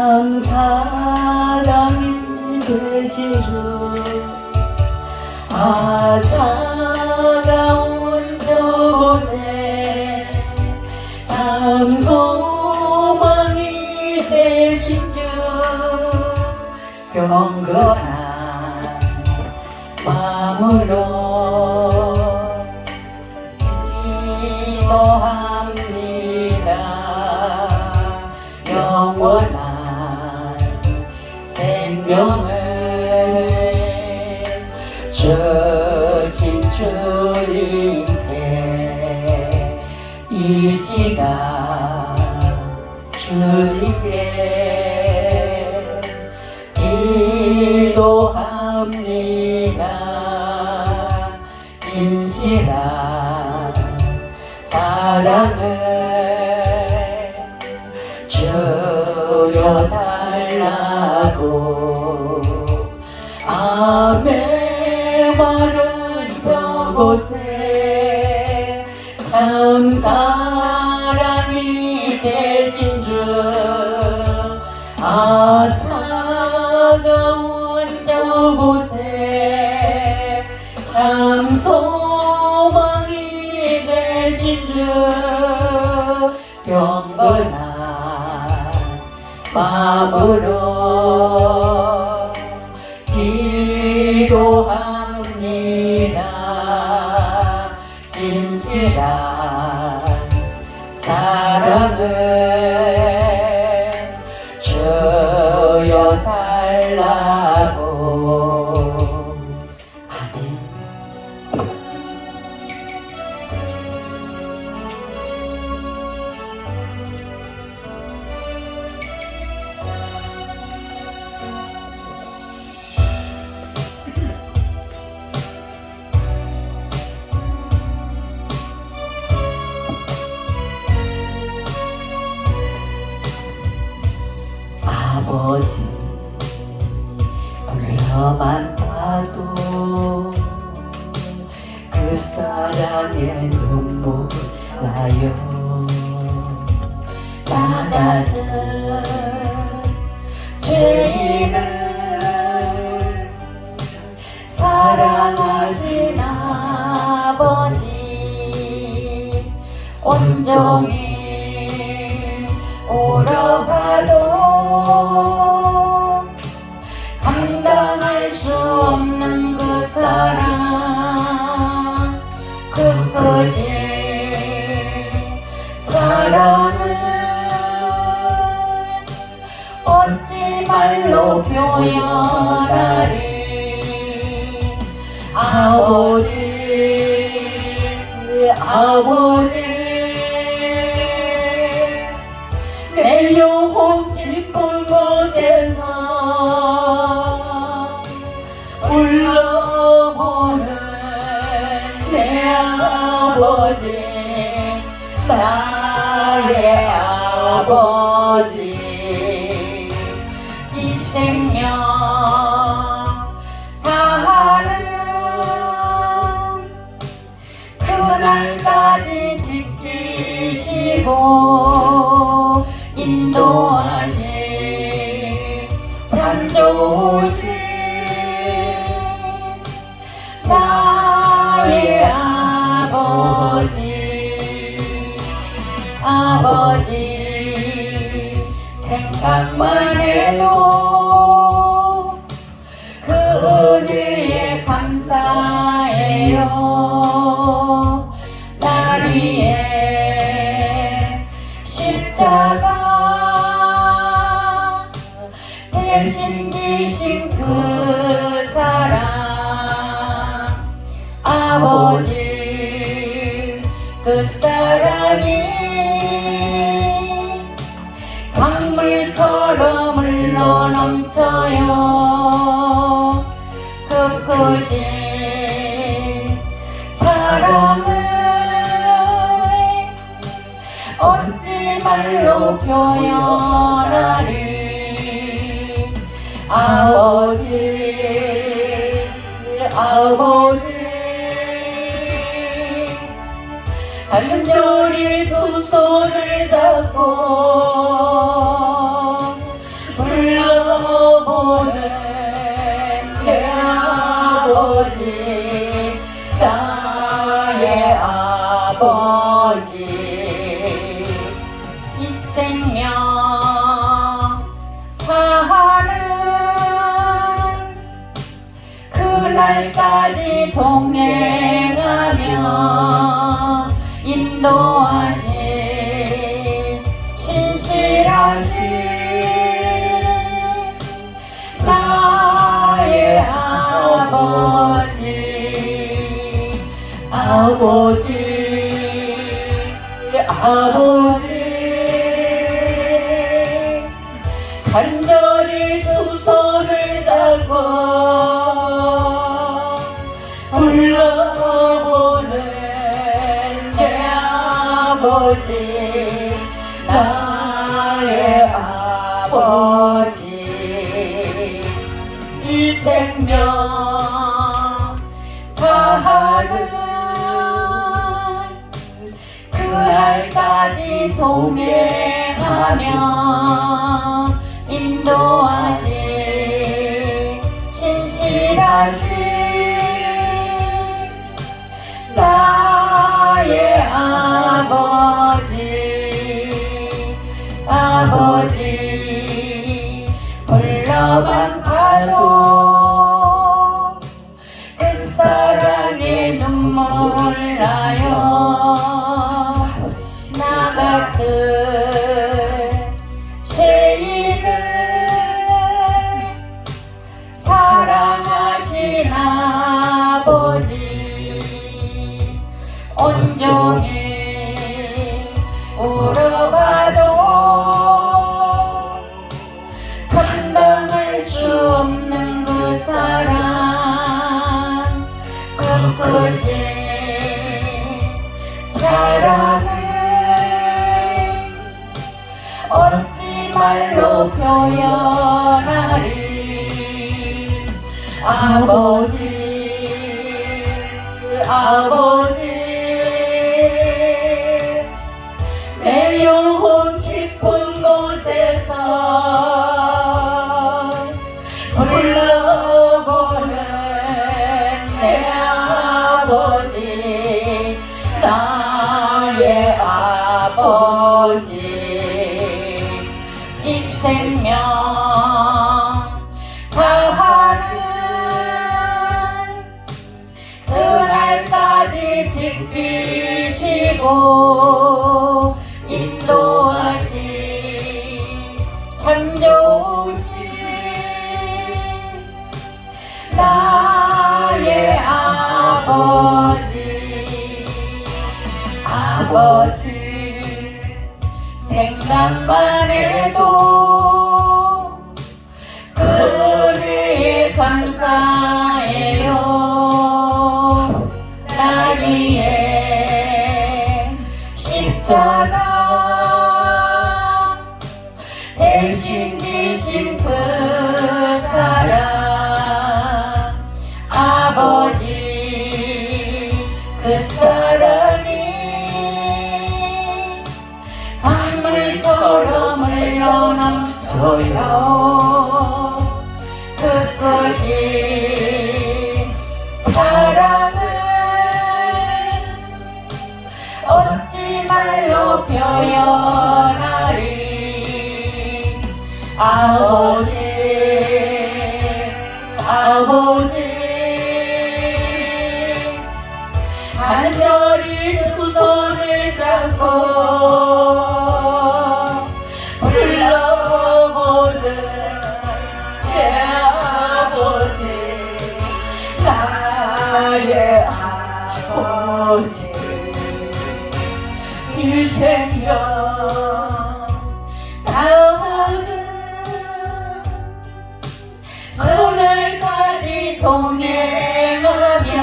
참 사랑이 되신 주 차가운 저곳에 참 소망이 되신 주 경건한 마음으로 기도합니다. 영원한 생명을 주신 주님께 이 시간 주님께 기도합니다. 진실한 사랑을 주여 달라고 아멘 마른 저곳에 참 사랑이 되신 주 차가운 저곳에 참 소망이 되신 주 경건한 마음으로 기도합니다. 진실한 사랑을 주여 달라고 아멘. 아버지 불러만 봐도 그 사랑에 눈물 나요. 나 같은 죄인을 사랑하신 아버지 온종일 울어가도 감당할 수 없는 그 사랑 그것이 사랑을 어찌 말로 표현하리. 아버지 내 영혼 깊은 곳에서 불러보는 내 아버지 나의 아버지 이 생명 다하는 그날까지 지키시고 인도하신 참 좋으신 나의 아버지 생각만 해도 그 은혜에 감사해요. 날 위해 십자가 대신 지신 그 사랑 아버지 그 사랑이 강물처럼 흘러넘쳐요. 그 크신 사랑을 어찌 말로 표현하리. 아버지 간절히 두 손을 잡고 아버지 이 생명 다하는 그날까지 동행하며 인도하신 신실하신 나의 아버지 간절히 두 손을 잡고 불러보는 내 아버지 나의 아버지 이 생명 다하는 그날까지 동행하며 인도하신 신실하신 나의 아버지 불러만 봐도 그 사랑에 눈물 나요 나 같은 죄인을 사랑하신 아버지 온종일 울어봐도 감당할 수 없는 그 사랑 그것이 사랑을 어찌 말로 표현하리 아버지 내 영혼 깊은 곳에서 불러보는 내 아버지 나의 아버지 이 생명 다하는 그날까지 지키시고 인도하신 참 좋으신 나의 아버지 생각만 해도 그 은혜에 감사해요 날 위해 십자가 대신 지신 그 사랑 아버지 그 사랑이 강물처럼 흘러넘쳐요 그것이 사랑은 어찌 말로 표현하리 아버지 간절히 두 손을 잡고 불러보는 내 아버지 나의 아버지 이 생명 다하는 그날까지 동행하며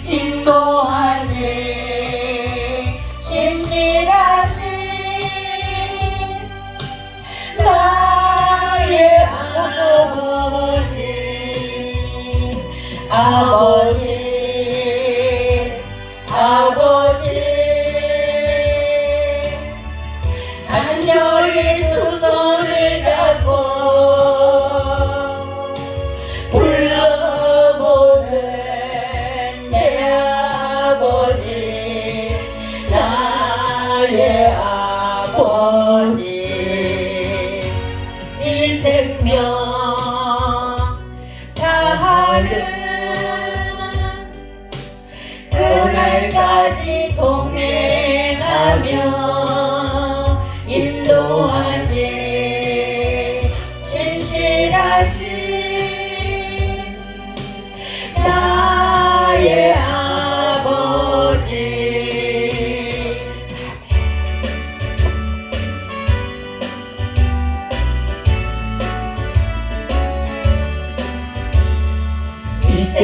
인도하신 신실하신 나의 아버지 간절히 두 손을 잡고 불러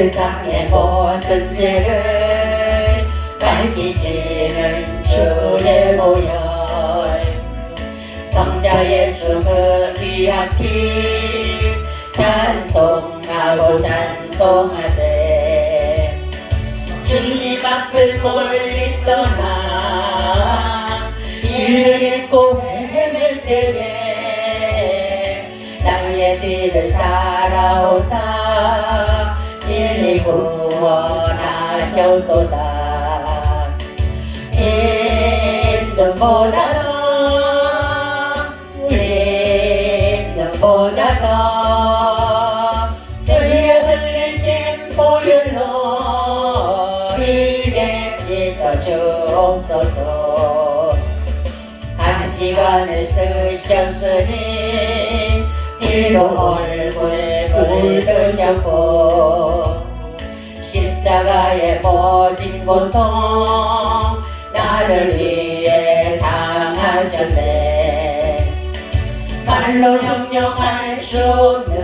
세상의 모든 죄를 밝히시는 주의 보혈 성자 예수 그 귀한 피 찬송하고 찬송하세 주님 앞을 멀리 떠나 길을 잃고 헤맬 때에 나의 뒤를 따라오사 진리 구원하셨도다 있는보다 더 주의 흘리신 보혈로 이게 씻어 주옵소서 한 시간을 쓰셨으니 피로 얼굴 붉으셨고 십자가에 모진 고통 나를 위해 당하셨네 말로 형용할 수 없는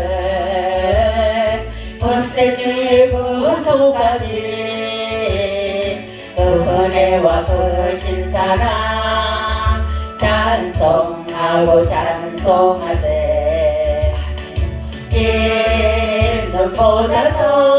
구세주의 구속하신 그 은혜와 그 신사랑 찬송하고 찬송하세 있는보다 더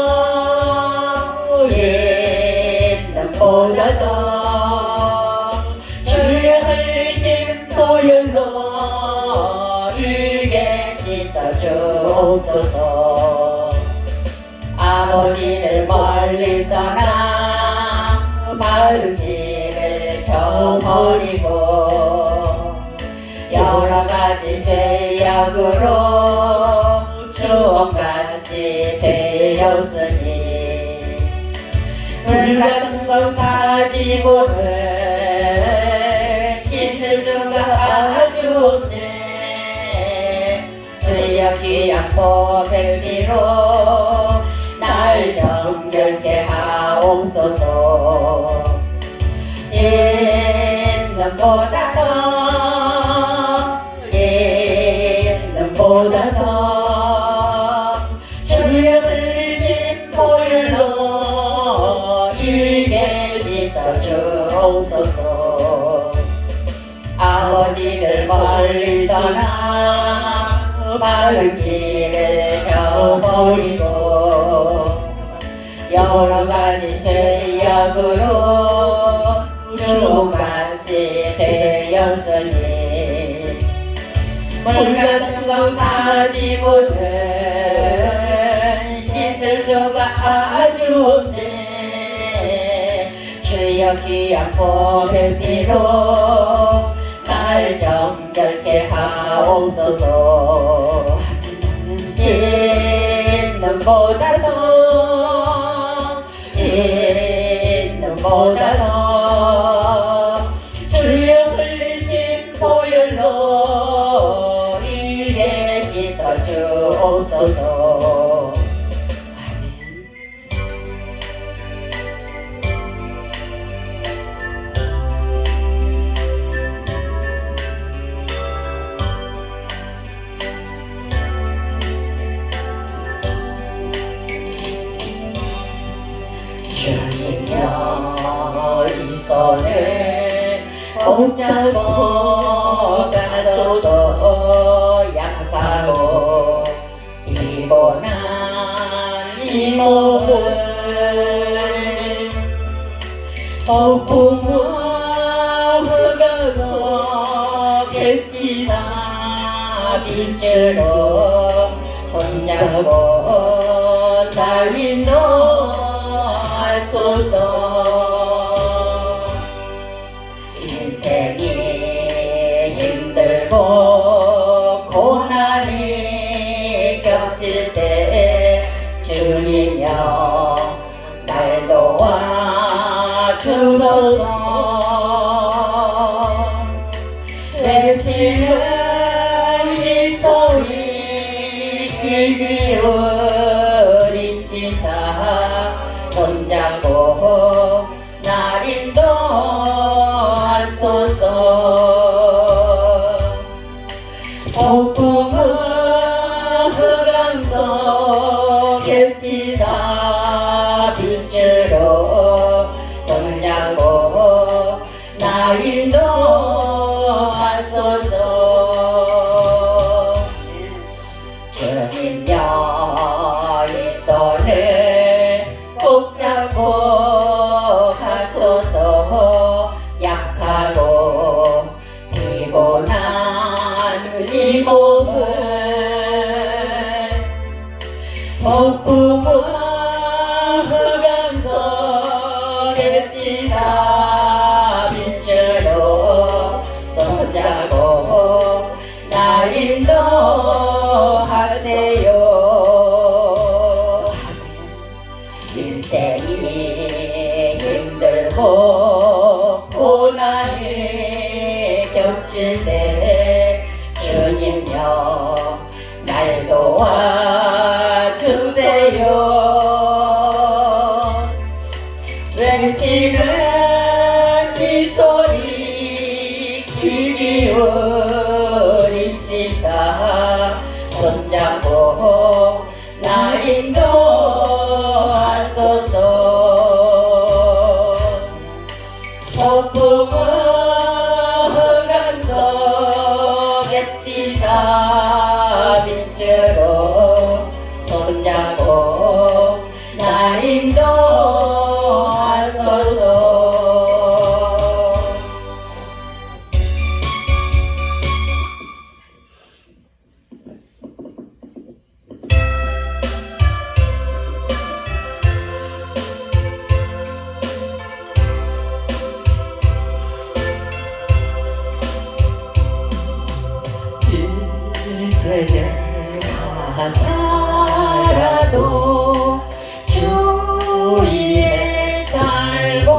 주의 흘리신 보혈로 이게 씻어 주옵소서 아버지를 멀리 떠나 바른 길을 저버리고 여러가지 죄악으로 주옥같이 되었으니 불같은 것 가지고는 씻을 수가 아주 없네 주여 귀한 보혈 피로 날 정결케 하옵소서 있는보다 더 주의 흘리신 보혈로 이게 씻어 주옵소서 아버지를 멀리 떠나 바른 길을 저버리고 여러가지 죄악으로 주옥같이 되었으니 물같은 것 가지고는 씻을 수가 아주 없네 주여 귀한 보혈 피로 날 정결케 하옵소서 있는보다 더 주의 흘리신 보혈로 이게 씻어 주옵소서 주님여 이 손을 붙잡고 가소서 약하고 피곤한 이 몸을 폭풍과 흙어서 객지사 빛으로 손잡고 날 인도하소서 인생이 힘들고 고난이 겹칠 때 주님여 날 도와주소서 외치는 이 소리 귀 기울이시사 손잡고 날 인도하소서 폭풍은 흑암 속에 지사 폭풍은 흑암 속에 지사 빛으로 손잡고 날 인도하소서. 이제 내가 살아도 주 위에 살고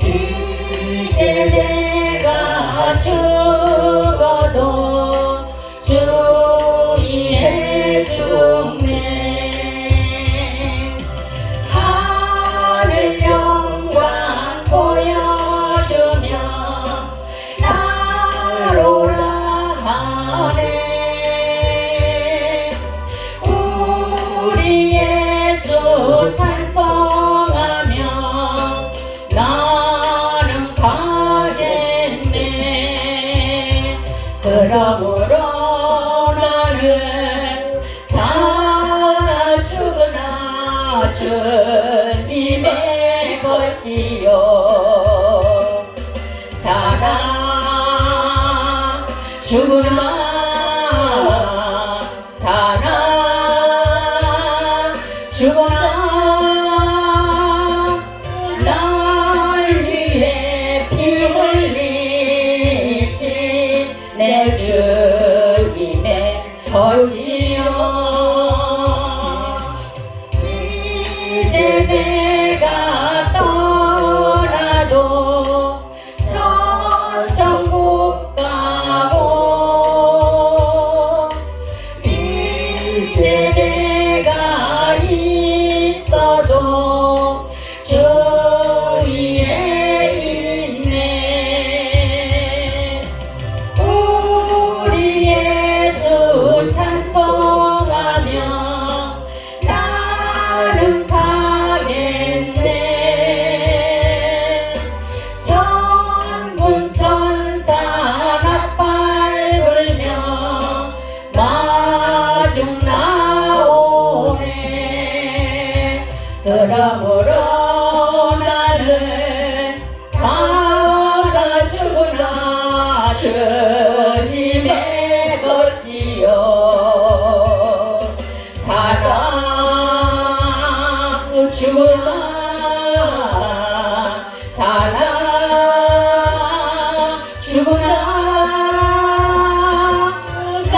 이제 내가 죽어도 주 위에 죽네. 하늘 영광 보여주며 오라 하네. 우리 예수 찬송하며 나는 가겠네. 그러므로 나는 사나 죽으나 주님의 것이요. 사나 죽으나 사나 죽으나 날 위해 피 흘리신 내 주님의 것이요. 이제 내가 떠나도 천천국 가고 이제 내가 있어도 주 위에 있네. 우리 예수 찬송하며 나는 가겠네. 천군 천사 나팔 불며 마중 나오네. 그러므로 나는 살아 죽으나 주님의 것이요. 살아 죽으나 살아 죽으나 날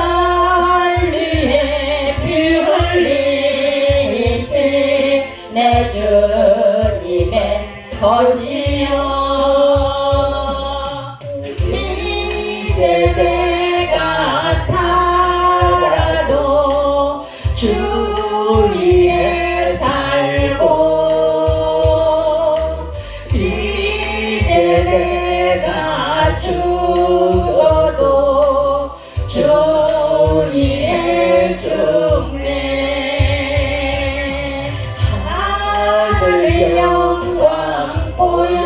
위해 피 흘리신 내 주님의 것이요. 이제 내가 살아도 주 위에 살고 이제 내가 죽어도 주 위에 죽네. 하늘 영광 보여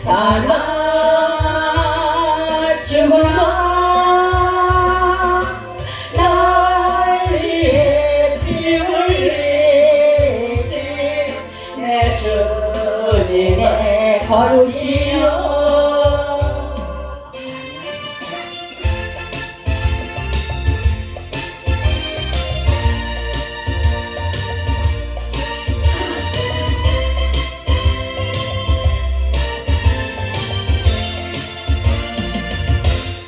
살아 죽을라 날 위해 피 흘리신 내 주님의 거룩이여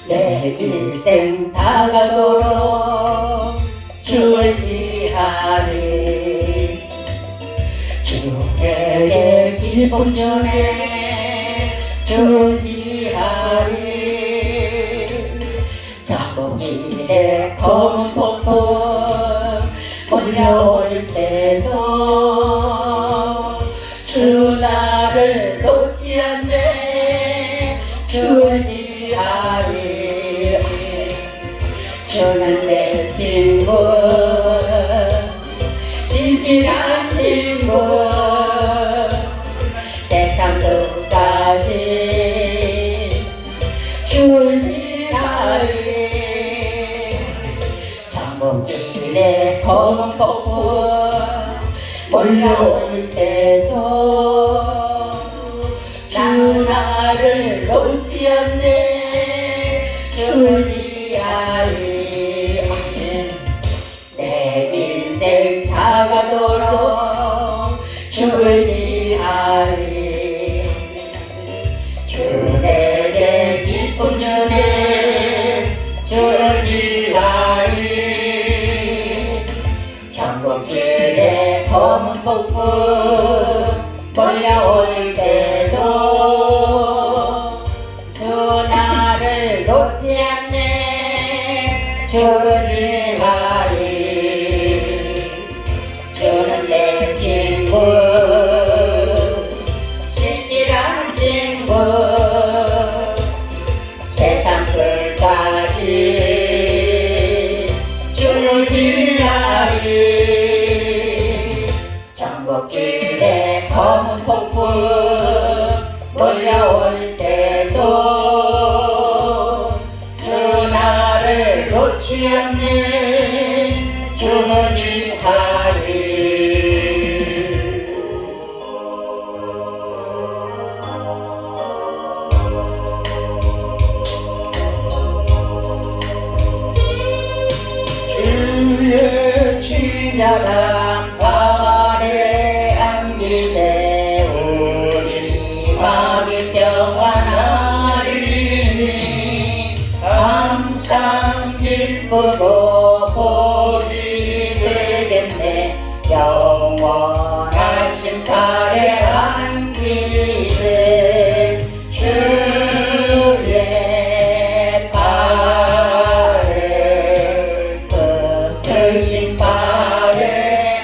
내 일생 다가도록 주를 지하리 주에게 기쁨 주네 주를 지하리 자복이의 검은 폭풍 몰려올 때도 주 나를 놓지 않네 주를 지하리 주는 내 친구 신실한 친구 세상 끝까지 주를 지하리 잠복길에 검은 폭풍 몰려올 때도 주 나를 놓지 않네 주를 지하리 내 일생 다가도록 주를 지하리 주 내게 기쁨 주네 주를 지하리 천국길에 검은 폭풍 몰려올 때도 주 나를 놓지 않네 주를 지하리 주는 내 친구 신실한 친구 세상 끝까지 주를 지하리 천국길에 검은 폭풍 몰려올 때도 주 나를 놓지 않네 주는 지하리 주의 친절한 발에 안기세 우리 마음이 평안하리니 항상 기쁘고 복이 되겠네 영원하신 발에 안기세 주의 발에 그 크신 발에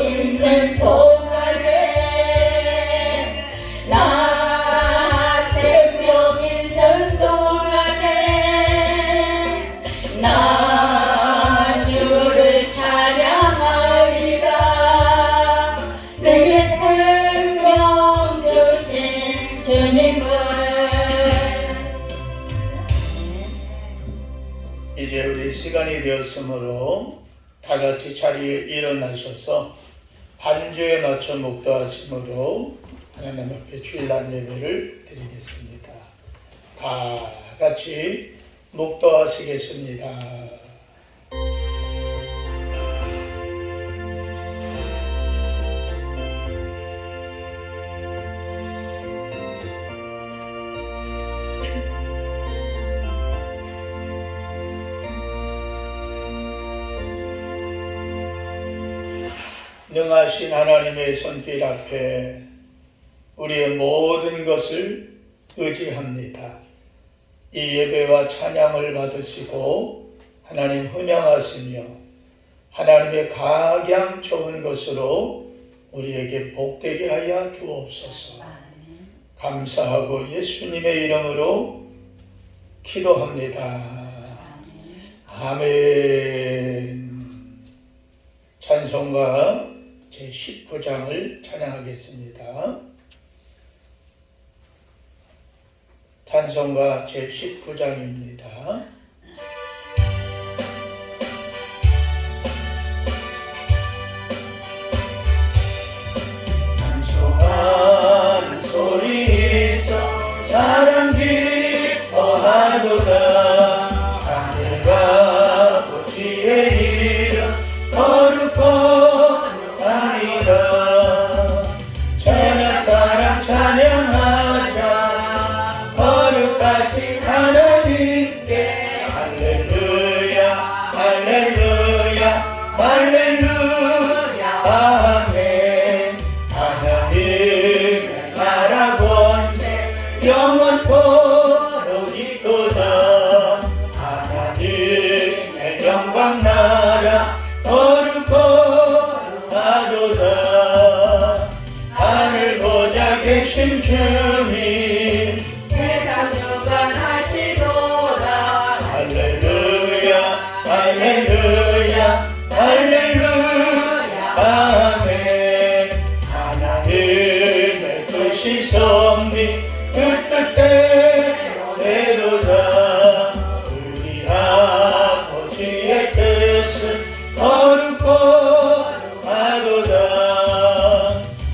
있는 동안에 나 생명 있는 동안에 나 주를 찬양하리라. 내게 생명 주신 주님을. 이제 우리 시간이 되었으므로 다 같이 자리에 일어나셔서 반주에 맞춰 묵도하심으로 하나님 앞에 주일날 예배를 드리겠습니다. 다 같이 묵도하시겠습니다. 능하신 하나님의 손길 앞에 우리의 모든 것을 의지합니다. 이 예배와 찬양을 받으시고 하나님 헌양하시며 하나님의 각양 좋은 것으로 우리에게 복되게 하여 주옵소서. 감사하고 예수님의 이름으로 기도합니다. 아멘. 찬송가 제19장을 찬양하겠습니다. 찬송가 제19장입니다. 찬송하는 소리 있어 사랑 기뻐하도다. 하늘과 고지의 이름 거룩하니라. 천하 사랑 찬양하자. 거룩하신 하나님께 할렐루야 할렐루야 할렐루야 아멘. 하나님의 나라 권세 영원토록 있도다. 하나님의 영광 나라 거룩하도다. 하늘 보좌 계신 주님 세상 주관하시도다. 할렐루야 할렐루야 할렐루야 아멘. 하나님의 뜻이 섭니 그 뜻대로 되도다. 우리 아버지의 뜻은 거룩하도다.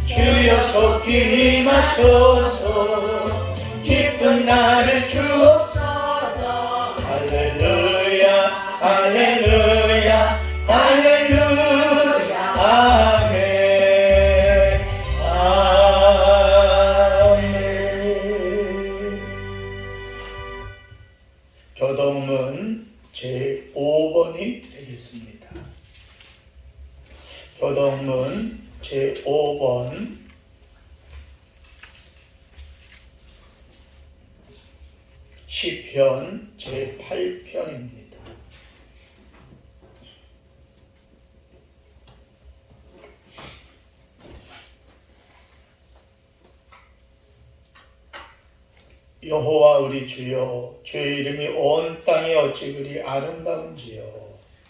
주여 속히 임하소서. 기쁜 날을 주옵소서. 할렐루야 할렐루야 할렐루야 아멘. 아멘. 교동문 제5번이 되겠습니다. 교동문 제5번 시편 제8편입니다. 여호와 우리 주여, 주의 이름이 온 땅에 어찌 그리 아름다운지요.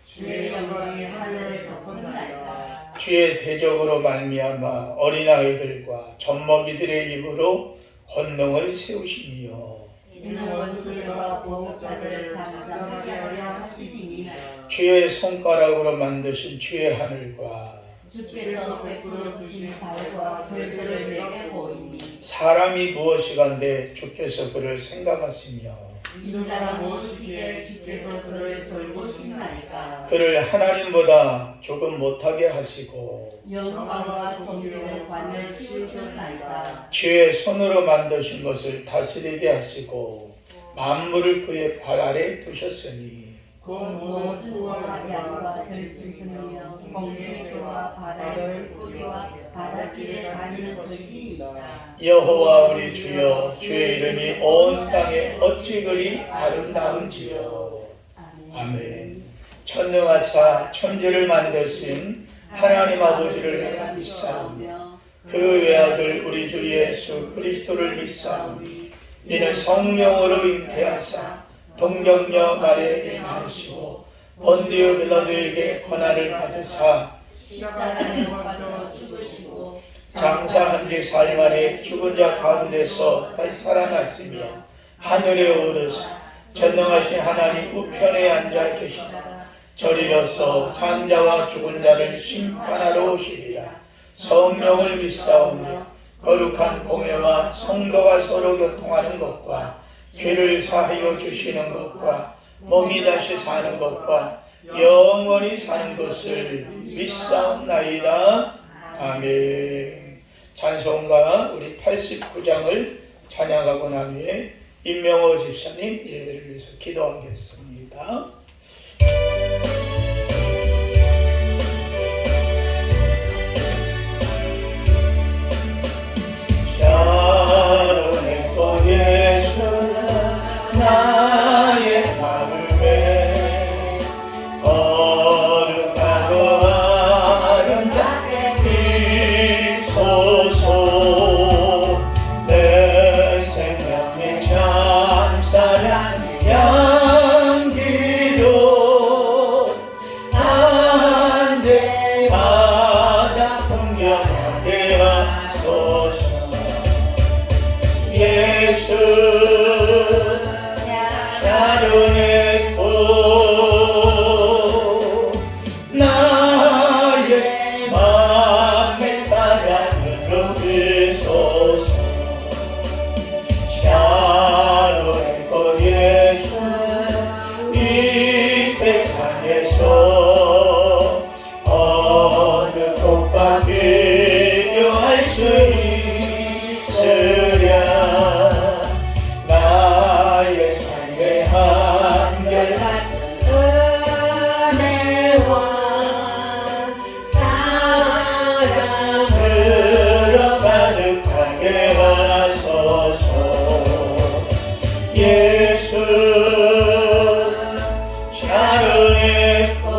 주의 영광이 하늘을 덮었나이다. 주의 대적으로 말미암아 어린아이들과 젖먹이들의 입으로 권능을 세우시니요. 이는 원수들과 보복자들을 잠잠하게 하려 하시니이다. 주의 손가락으로 만드신 주의 하늘과 주께서 베풀어 주신 달과 별들을 내게 보이니 사람이 무엇이간데 주께서 그를 생각하시며 인자가 무엇이기에 주께서 그를 돌보시나이까. 그를 하나님보다 조금 못하게 하시고 영광과 존귀로 관을 씌우셨나이다. 주의 손으로 만드신 것을 다스리게 하시고 만물을 그의 발 아래 두셨으니 그 모든 수와 양과 들짐승이며 공중에서와 바다의 물고기와 바닷길에 다니는 것이니이다. 여호와 우리 주여, 주의 이름이 온 땅에 어찌 그리 아름다운지요. 아멘. 천능하사 천지를 만드신 하나님 아버지를 내가 믿사오며 그 외아들 우리 주 예수 그리스도를 믿사오니 이는 성령으로 잉태하사 동정녀 마리아에게 나으시고 본디오 빌라도에게 고난을 받으사 십자가에 못 박혀 죽으시고 장사한 지 사흘 만에 죽은 자 가운데서 다시 살아났으며 하늘에 오르사 전능하신 하나님 우편에 앉아 계시다. 저리로서 산자와 죽은 자를 심판하러 오시리라. 성령을 믿사오며 거룩한 공회와 성도가 서로 교통하는 것과 죄를 사하여 주시는 것과 몸이 다시 사는 것과 영원히 사는 것을 믿사옵나이다. 아멘. 찬송가 우리 89장을 찬양하고 난 후에 임명호 집사님 예배를 위해서 기도하겠습니다. 샤론의 꽃 예수 나의 마음에 거룩하고 아름답게 비소서 내 생명의 참사랑 향기로 한데 바다 풍경하게 하소서. 예수 샤론의 꽃 나의 맘의 사랑으로 비소서. 샤론의 꽃 예수 이 세상에서 어느 꽃과 비교할 수 있으랴. 나의 삶의 한결같은 은혜와 사랑으로 가득하게 하소서. 예수 샤론의 꽃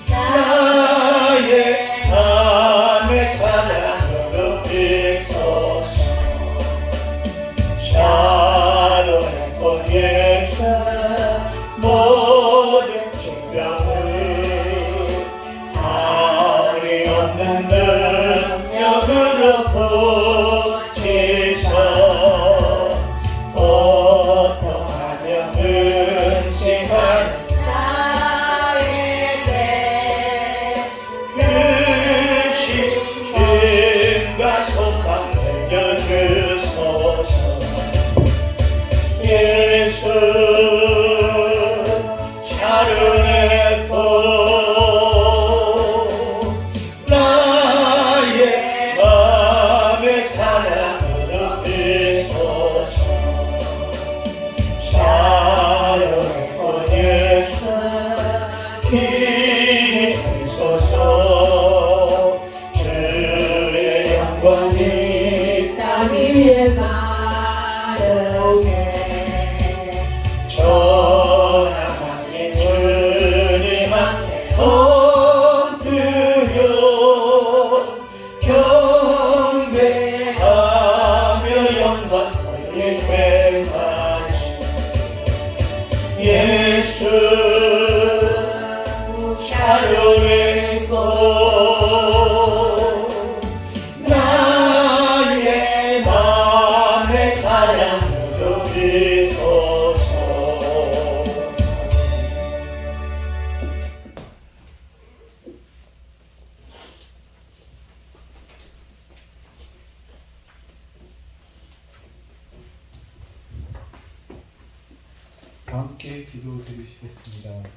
나의 맘의 사랑으로 비소서. 샤론의 꽃 예수 모든 질병을 아리 없는 능력으로 고치사 고통하며 근심한 나에게 그 힘과 소망 내려주소서. 예수 샤론의 꽃 나의 맘의 사랑으로 비소서. 샤론의 꽃 예수 길이 들소서. 주의 영광이 땅 위에 바르게 전하나님 주님 앞에 엎드려 경배하며 영광 돌리게까지. 예수 샤론의 꽃 나의 맘의 사랑으로 비소서. 함께 기도 드리시겠습니다.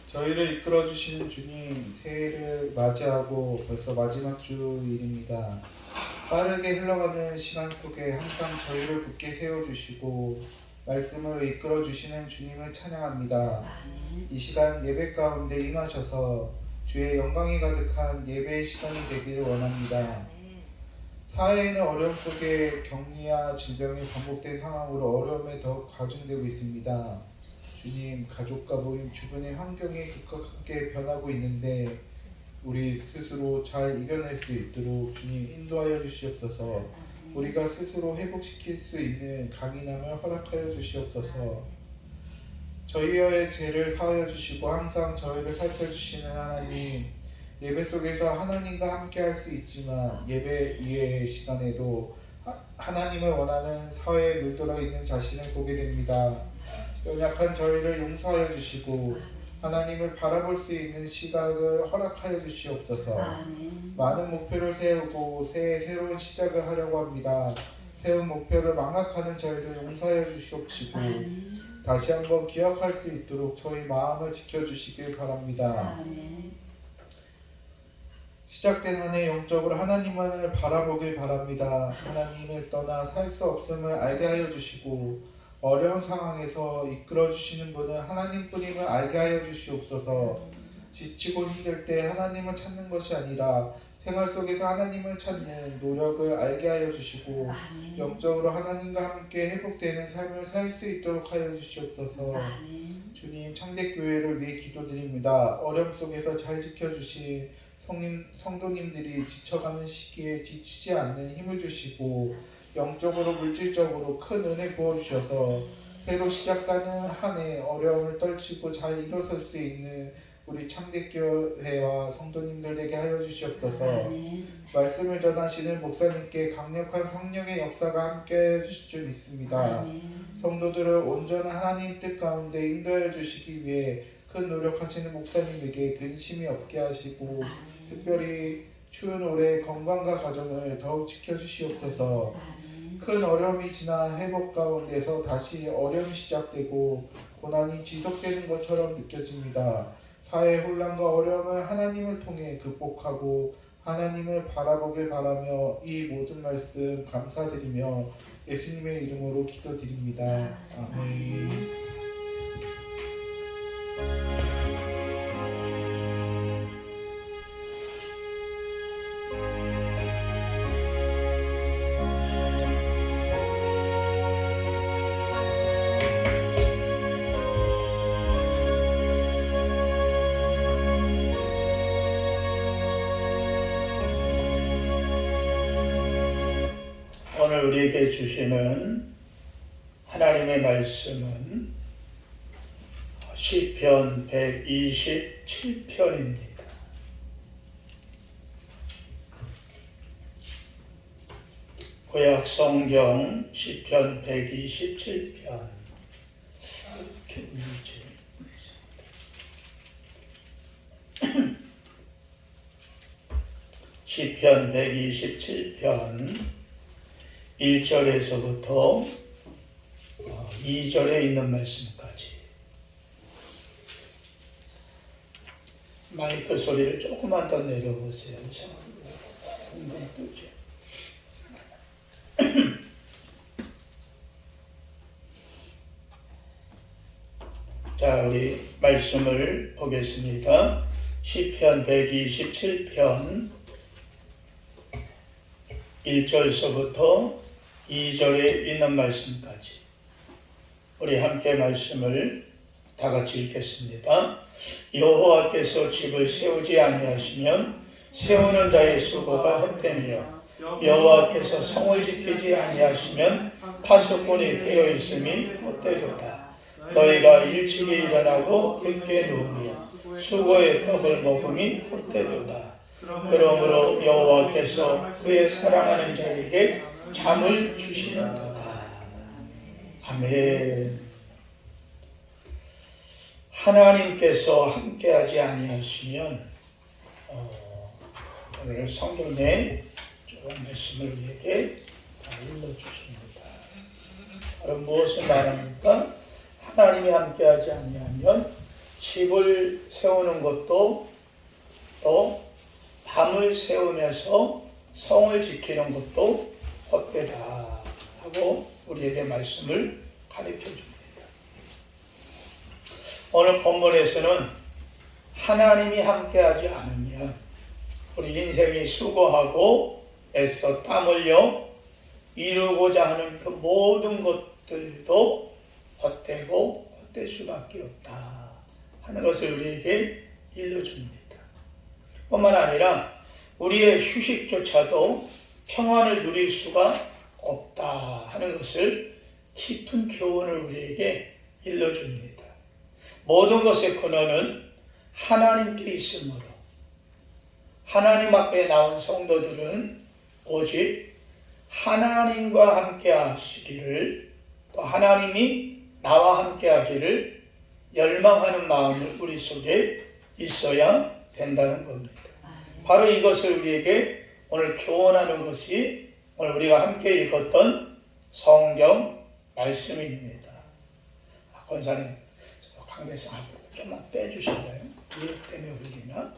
저희를 이끌어 주시는 주님, 새해를 맞이하고 벌써 마지막 주일입니다. 빠르게 흘러가는 시간 속에 항상 저희를 굳게 세워주시고 말씀으로 이끌어 주시는 주님을 찬양합니다. 이 시간 예배 가운데 임하셔서 주의 영광이 가득한 예배의 시간이 되기를 원합니다. 사회에는 어려움 속에 격리와 질병이 반복된 상황으로 어려움에 더욱 가중되고 있습니다. 주님, 가족과 모임 주변의 환경이 급격하게 변하고 있는데 우리 스스로 잘 이겨낼 수 있도록 주님 인도하여 주시옵소서. 우리가 스스로 회복시킬 수 있는 강인함을 허락하여 주시옵소서. 저희의 죄를 사하여 주시고 항상 저희를 살펴주시는 하나님, 예배 속에서 하나님과 함께 할 수 있지만 예배 이외의 시간에도 하나님을 원하는 사회에 물들어 있는 자신을 보게 됩니다. 연약한 저희를 용서하여 주시고 하나님을 바라볼 수 있는 시각을 허락하여 주시옵소서. 많은 목표를 세우고 새해 새로운 시작을 하려고 합니다. 세운 목표를 망각하는 저희를 용서하여 주시옵시고 다시 한번 기억할 수 있도록 저희 마음을 지켜주시길 바랍니다. 시작된 한 해 영적으로 하나님만을 바라보길 바랍니다. 하나님을 떠나 살 수 없음을 알게 하여 주시고 어려운 상황에서 이끌어 주시는 분은 하나님뿐임을 알게 하여 주시옵소서. 지치고 힘들 때 하나님을 찾는 것이 아니라 생활 속에서 하나님을 찾는 노력을 알게 하여 주시고 영적으로 하나님과 함께 회복되는 삶을 살 수 있도록 하여 주시옵소서. 주님, 창대교회를 위해 기도드립니다. 어려움 속에서 잘 지켜주신 성도님들이 지쳐가는 시기에 지치지 않는 힘을 주시고 영적으로 물질적으로 큰 은혜 부어주셔서 새로 시작하는 한 해 어려움을 떨치고 잘 일어설 수 있는 우리 창대교회와 성도님들 되게 하여 주시옵소서. 말씀을 전하시는 목사님께 강력한 성령의 역사가 함께 하여 주실 줄 믿습니다. 성도들을 온전한 하나님 뜻 가운데 인도하여 주시기 위해 큰 노력하시는 목사님에게 근심이 없게 하시고 특별히 추운 올해 건강과 가정을 더욱 지켜주시옵소서. 큰 어려움이 지나 회복 가운데서 다시 어려움이 시작되고 고난이 지속되는 것처럼 느껴집니다. 사회 혼란과 어려움을 하나님을 통해 극복하고 하나님을 바라보길 바라며 이 모든 말씀 감사드리며 예수님의 이름으로 기도드립니다. 아멘. 오늘 우리에게 주시는 하나님의 말씀은 시편 127편입니다. 구약 성경 시편 127편. 시편 127편 1절에서부터 2절에 있는 말씀까지. 마이크 소리를 조금만 더 내려보세요. 자, 우리 말씀을 보겠습니다. 시편 127편 1절서부터 2절에 있는 말씀까지 우리 함께 말씀을 다 같이 읽겠습니다. 여호와께서 집을 세우지 아니하시면 세우는 자의 수고가 헛되며 여호와께서 성을 지키지 아니하시면 파수꾼이 되어 있음이 헛되도다. 너희가 일찍이 일어나고 늦게 누우며 수고의 떡을 먹음이 헛되도다. 그러므로 여호와께서 그의 사랑하는 자에게 잠을 주시는도다. 아멘. 하나님께서 함께하지 아니하시면 오늘 성경에 좋은 말씀을 우리에게 알려주십니다. 그럼 무엇을 말합니까? 하나님이 함께하지 아니하면 집을 세우는 것도 또 밤을 세우면서 성을 지키는 것도 헛되다 하고 우리에게 말씀을 가르쳐 줍니다. 오늘 본문에서는 하나님이 함께하지 않으면 우리 인생이 수고하고 애써 땀 흘려 이루고자 하는 그 모든 것들도 헛되고 회복될 수밖에 없다 하는 것을 우리에게 일러줍니다. 뿐만 아니라 우리의 휴식조차도 평안을 누릴 수가 없다 하는 것을 깊은 교훈을 우리에게 일러줍니다. 모든 것의 근원은 하나님께 있으므로 하나님 앞에 나온 성도들은 오직 하나님과 함께 하시기를, 또 하나님이 나와 함께 하기를 열망하는 마음을 우리 속에 있어야 된다는 겁니다. 바로 이것을 우리에게 오늘 교훈하는 것이 오늘 우리가 함께 읽었던 성경 말씀입니다. 권사님, 강대상 앞으로 좀만 빼주실래요? 이해 때문에 울리나?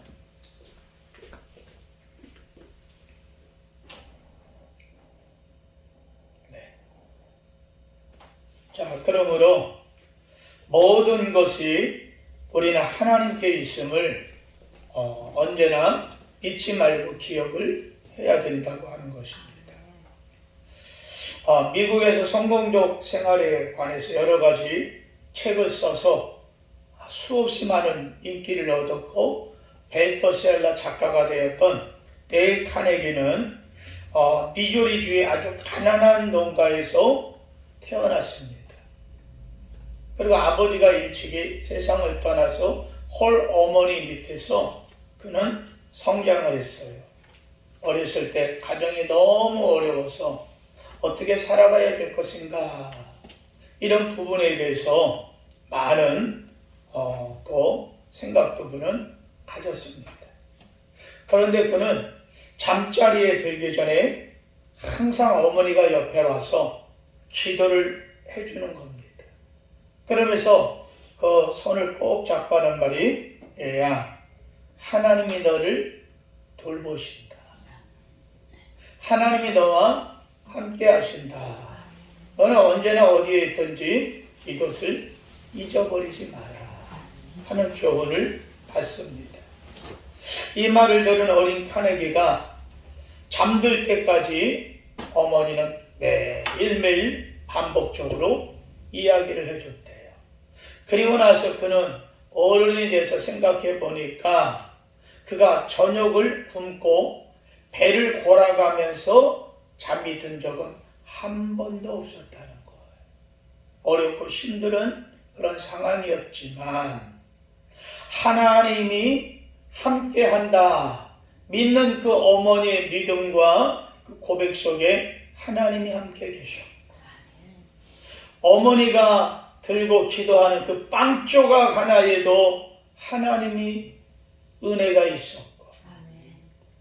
네. 자, 그러므로 모든 것이 우리는 하나님께 있음을 언제나 잊지 말고 기억을 해야 된다고 하는 것입니다. 미국에서 성공적 생활에 관해서 여러 가지 책을 써서 수없이 많은 인기를 얻었고 베스트셀러 작가가 되었던 데일 카네기는 미주리주의 아주 가난한 농가에서 태어났습니다. 그리고 아버지가 일찍이 세상을 떠나서 홀 어머니 밑에서 그는 성장을 했어요. 어렸을 때 가정이 너무 어려워서 어떻게 살아가야 될 것인가, 이런 부분에 대해서 많은 또 생각도 그는 가졌습니다. 그런데 그는 잠자리에 들기 전에 항상 어머니가 옆에 와서 기도를 해주는 겁니다. 그러면서 그 손을 꼭 잡고 하는 말이, 얘야, 하나님이 너를 돌보신다. 하나님이 너와 함께 하신다. 너는 언제나 어디에 있든지 이것을 잊어버리지 마라 하는 교훈을 받습니다. 이 말을 들은 어린 카네기가 잠들 때까지 어머니는 매일매일 반복적으로 이야기를 해줬대요. 그리고 나서 그는 어른이 돼서 생각해 보니까 그가 저녁을 굶고 배를 골아가면서 잠이 든 적은 한 번도 없었다는 거예요. 어렵고 힘든 그런 상황이었지만 하나님이 함께한다 믿는 그 어머니의 믿음과 그 고백 속에 하나님이 함께 계셨고, 어머니가 들고 기도하는 그 빵 조각 하나에도 하나님이 은혜가 있었고,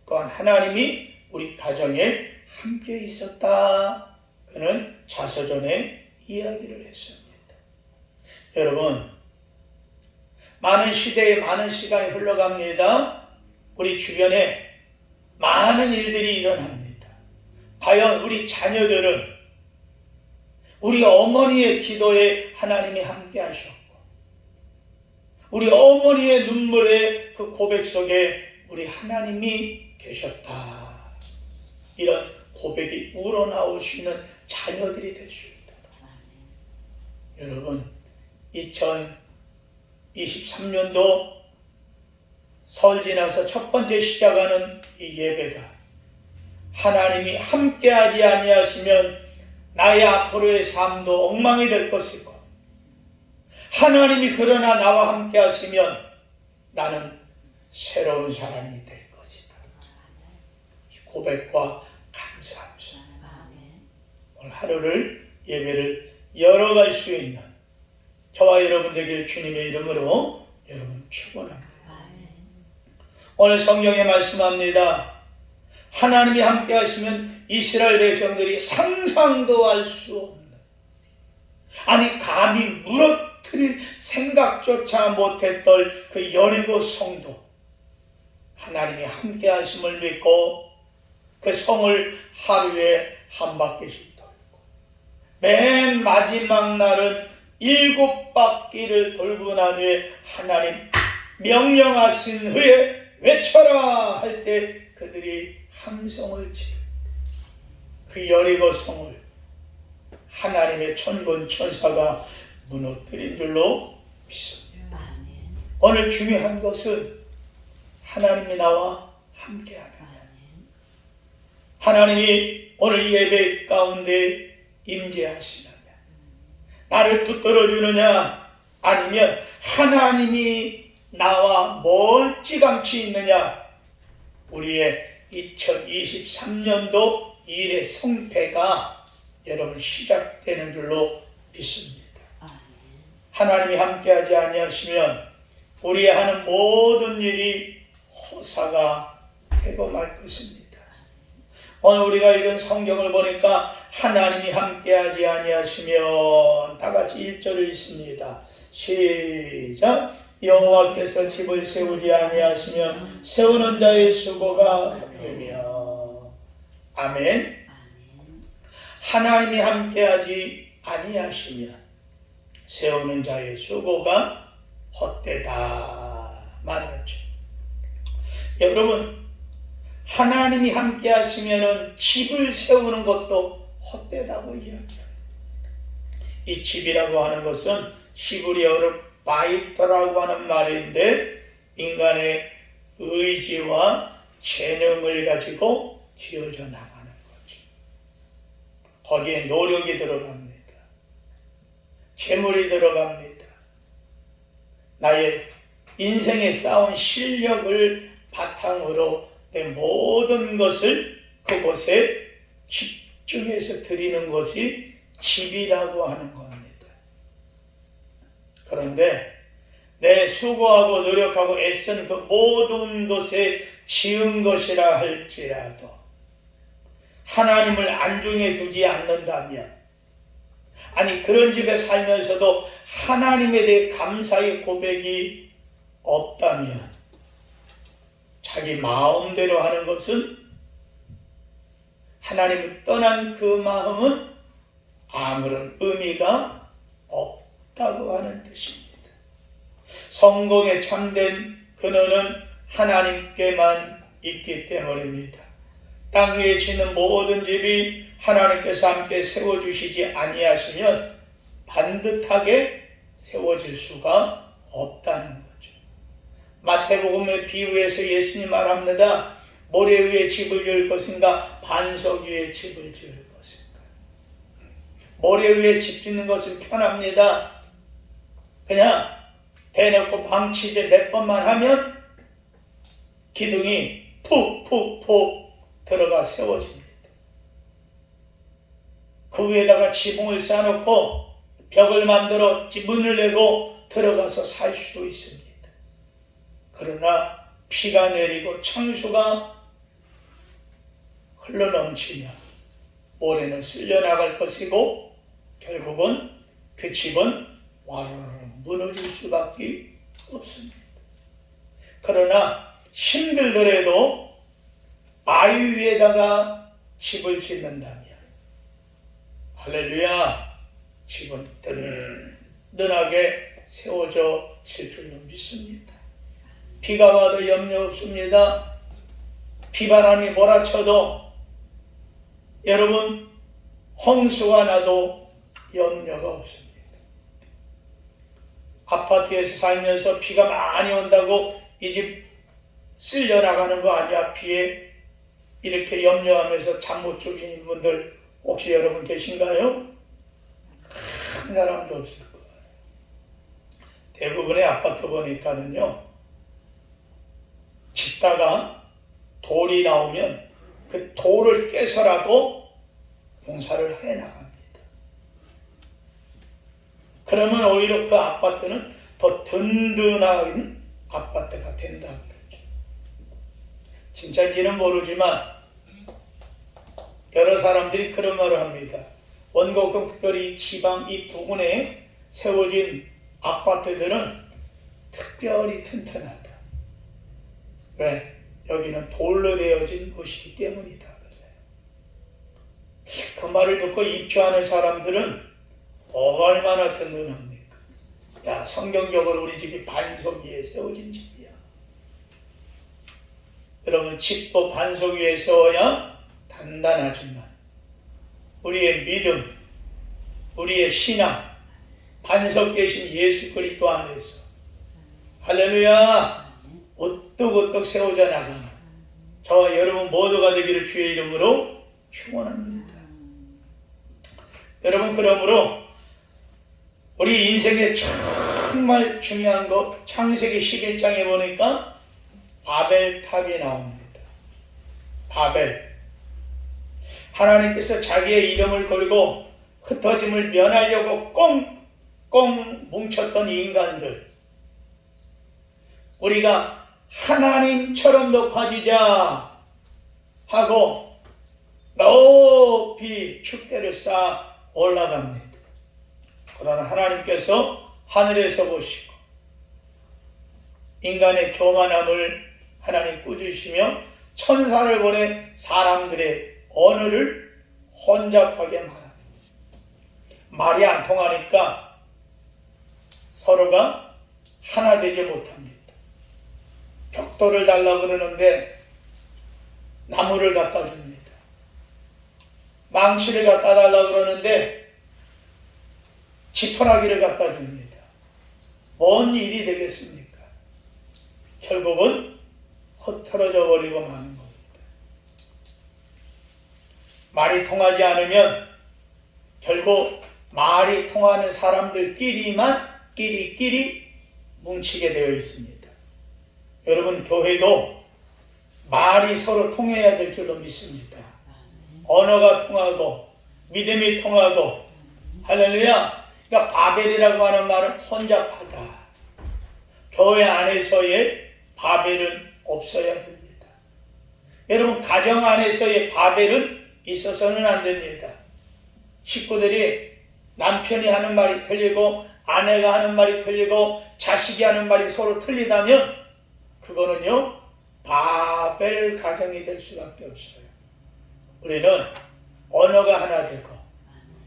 또한 하나님이 우리 가정에 함께 있었다, 그는 자서전에 이야기를 했습니다. 여러분, 많은 시대에 많은 시간이 흘러갑니다. 우리 주변에 많은 일들이 일어납니다. 과연 우리 자녀들은 우리 어머니의 기도에 하나님이 함께 하셨고, 우리 어머니의 눈물의 그 고백 속에 우리 하나님이 계셨다, 이런 고백이 우러나오시는 자녀들이 될 수 있다. 여러분, 2023년도 설 지나서 첫 번째 시작하는 이 예배가 하나님이 함께하지 아니하시면 나의 앞으로의 삶도 엉망이 될 것이고, 하나님이 그러나 나와 함께 하시면 나는 새로운 사람이 될 것이다. 이 고백과 감사하면서 오늘 하루를 예배를 열어갈 수 있는 저와 여러분 되길 주님의 이름으로 여러분 축원합니다. 오늘 성경에 말씀합니다. 하나님이 함께 하시면 이스라엘 백성들이 상상도 할 수 없는, 아니 감히 무너뜨릴 생각조차 못했던 그 여리고 성도, 하나님이 함께 하심을 믿고 그 성을 하루에 한 바퀴씩 돌고 맨 마지막 날은 7바퀴를 돌고 난 후에 하나님 명령하신 후에 외쳐라 할 때 그들이 함성을 지를 때 그 여리고 성을 하나님의 천군 천사가 무너뜨린 줄로 믿습니다. 아멘. 오늘 중요한 것은 하나님이 나와 함께하느냐. 하나님이 오늘 예배 가운데 임재하시느냐, 나를 붙들어주느냐, 아니면 하나님이 나와 멀찌감치 있느냐. 우리의 2023년도 일의 성패가 여러분 시작되는 줄로 믿습니다. 하나님이 함께하지 아니하시면 우리의 하는 모든 일이 허사가 되고 말 것입니다. 오늘 우리가 읽은 성경을 보니까 하나님이 함께하지 아니하시면 다 같이 1절을 읽습니다. 시작. 여호와께서 집을 세우지 아니하시면 세우는 자의 수고가 헛되며. 아멘. 하나님이 함께하지 아니하시면 세우는 자의 수고가 헛되다 말하죠. 여러분, 하나님이 함께 하시면은 집을 세우는 것도 헛되다고 이야기합니다. 이 집이라고 하는 것은 히브리어로 바이트라고 하는 말인데, 인간의 의지와 재능을 가지고 지어져 나가는 거죠. 거기에 노력이 들어갑니다. 재물이 들어갑니다. 나의 인생에 쌓은 실력을 바탕으로 내 모든 것을 그곳에 집중해서 드리는 것이 집이라고 하는 겁니다. 그런데 내 수고하고 노력하고 애쓴 그 모든 것에 지은 것이라 할지라도 하나님을 안중에 두지 않는다면, 아니 그런 집에 살면서도 하나님에 대해 감사의 고백이 없다면, 자기 마음대로 하는 것은, 하나님을 떠난 그 마음은 아무런 의미가 없다고 하는 뜻입니다. 성공에 참된 근원은 하나님께만 있기 때문입니다. 땅 위에 짓는 모든 집이 하나님께서 함께 세워주시지 아니하시면 반듯하게 세워질 수가 없다는 거죠. 마태복음의 비유에서 예수님 말합니다. 모래 위에 집을 지을 것인가, 반석 위에 집을 지을 것인가. 모래 위에 집 짓는 것은 편합니다. 그냥 대놓고 방치제 몇 번만 하면 기둥이 푹푹푹 들어가 세워집니다. 그 위에다가 지붕을 쌓아놓고 벽을 만들어 문을 내고 들어가서 살 수도 있습니다. 그러나 비가 내리고 창수가 흘러넘치며 모래는 쓸려나갈 것이고 결국은 그 집은 와르르 무너질 수밖에 없습니다. 그러나 힘들더라도 바위 위에다가 집을 짓는다면, 할렐루야, 집은 든든하게 세워져 질 줄로 믿습니다. 비가 와도 염려 없습니다. 비바람이 몰아쳐도, 여러분, 홍수가 나도 염려가 없습니다. 아파트에서 살면서 비가 많이 온다고 이 집 쓸려나가는 거 아니야? 비에 이렇게 염려하면서 잠 못 주무시는 분들 혹시 여러분 계신가요? 한 사람도 없을 거예요. 대부분의 아파트 보니까는요, 짓다가 돌이 나오면 그 돌을 깨서라도 공사를 해나갑니다. 그러면 오히려 그 아파트는 더 든든한 아파트가 된다 그러죠. 진짜인지는 모르지만 여러 사람들이 그런 말을 합니다. 원곡동 특별히 지방 이 부근에 세워진 아파트들은 특별히 튼튼하다. 왜? 여기는 돌로 되어진 곳이기 때문이다 그래요. 그 말을 듣고 입주하는 사람들은 얼마나 든든합니까? 야, 성경적으로 우리 집이 반석 위에 세워진 집이야. 여러분, 집도 반석 위에 세워야 단단하지만 우리의 믿음, 우리의 신앙, 반석되신 예수 그리스도 안에서 할렐루야 우뚝우뚝 세워져 나가는 저와 여러분 모두가 되기를 주의 이름으로 축원합니다. 여러분, 그러므로 우리 인생에 정말 중요한 거 창세기 11장에 보니까 바벨탑이 나옵니다. 바벨. 하나님께서 자기의 이름을 걸고 흩어짐을 면하려고 꽁꽁 뭉쳤던 인간들, 우리가 하나님처럼 높아지자 하고 높이 축대를 쌓아 올라갑니다. 그러나 하나님께서 하늘에서 보시고 인간의 교만함을 하나님 꾸짖으시며 천사를 보내 사람들의 언어를 혼잡하게 말합니다. 말이 안 통하니까 서로가 하나 되지 못합니다. 벽돌을 달라 그러는데 나무를 갖다 줍니다. 망치를 갖다 달라 그러는데 지푸라기를 갖다 줍니다. 뭔 일이 되겠습니까? 결국은 흩어져 버리고 마는 겁니다. 말이 통하지 않으면 결국 말이 통하는 사람들끼리만 끼리끼리 뭉치게 되어 있습니다. 여러분, 교회도 말이 서로 통해야 될 줄로 믿습니다. 언어가 통하고 믿음이 통하고 할렐루야. 그러니까 바벨이라고 하는 말은 혼잡하다. 교회 안에서의 바벨은 없어야 됩니다. 여러분, 가정 안에서의 바벨은 있어서는 안 됩니다. 식구들이 남편이 하는 말이 틀리고 아내가 하는 말이 틀리고 자식이 하는 말이 서로 틀리다면 그거는요 바벨 가정이 될 수밖에 없어요. 우리는 언어가 하나 되고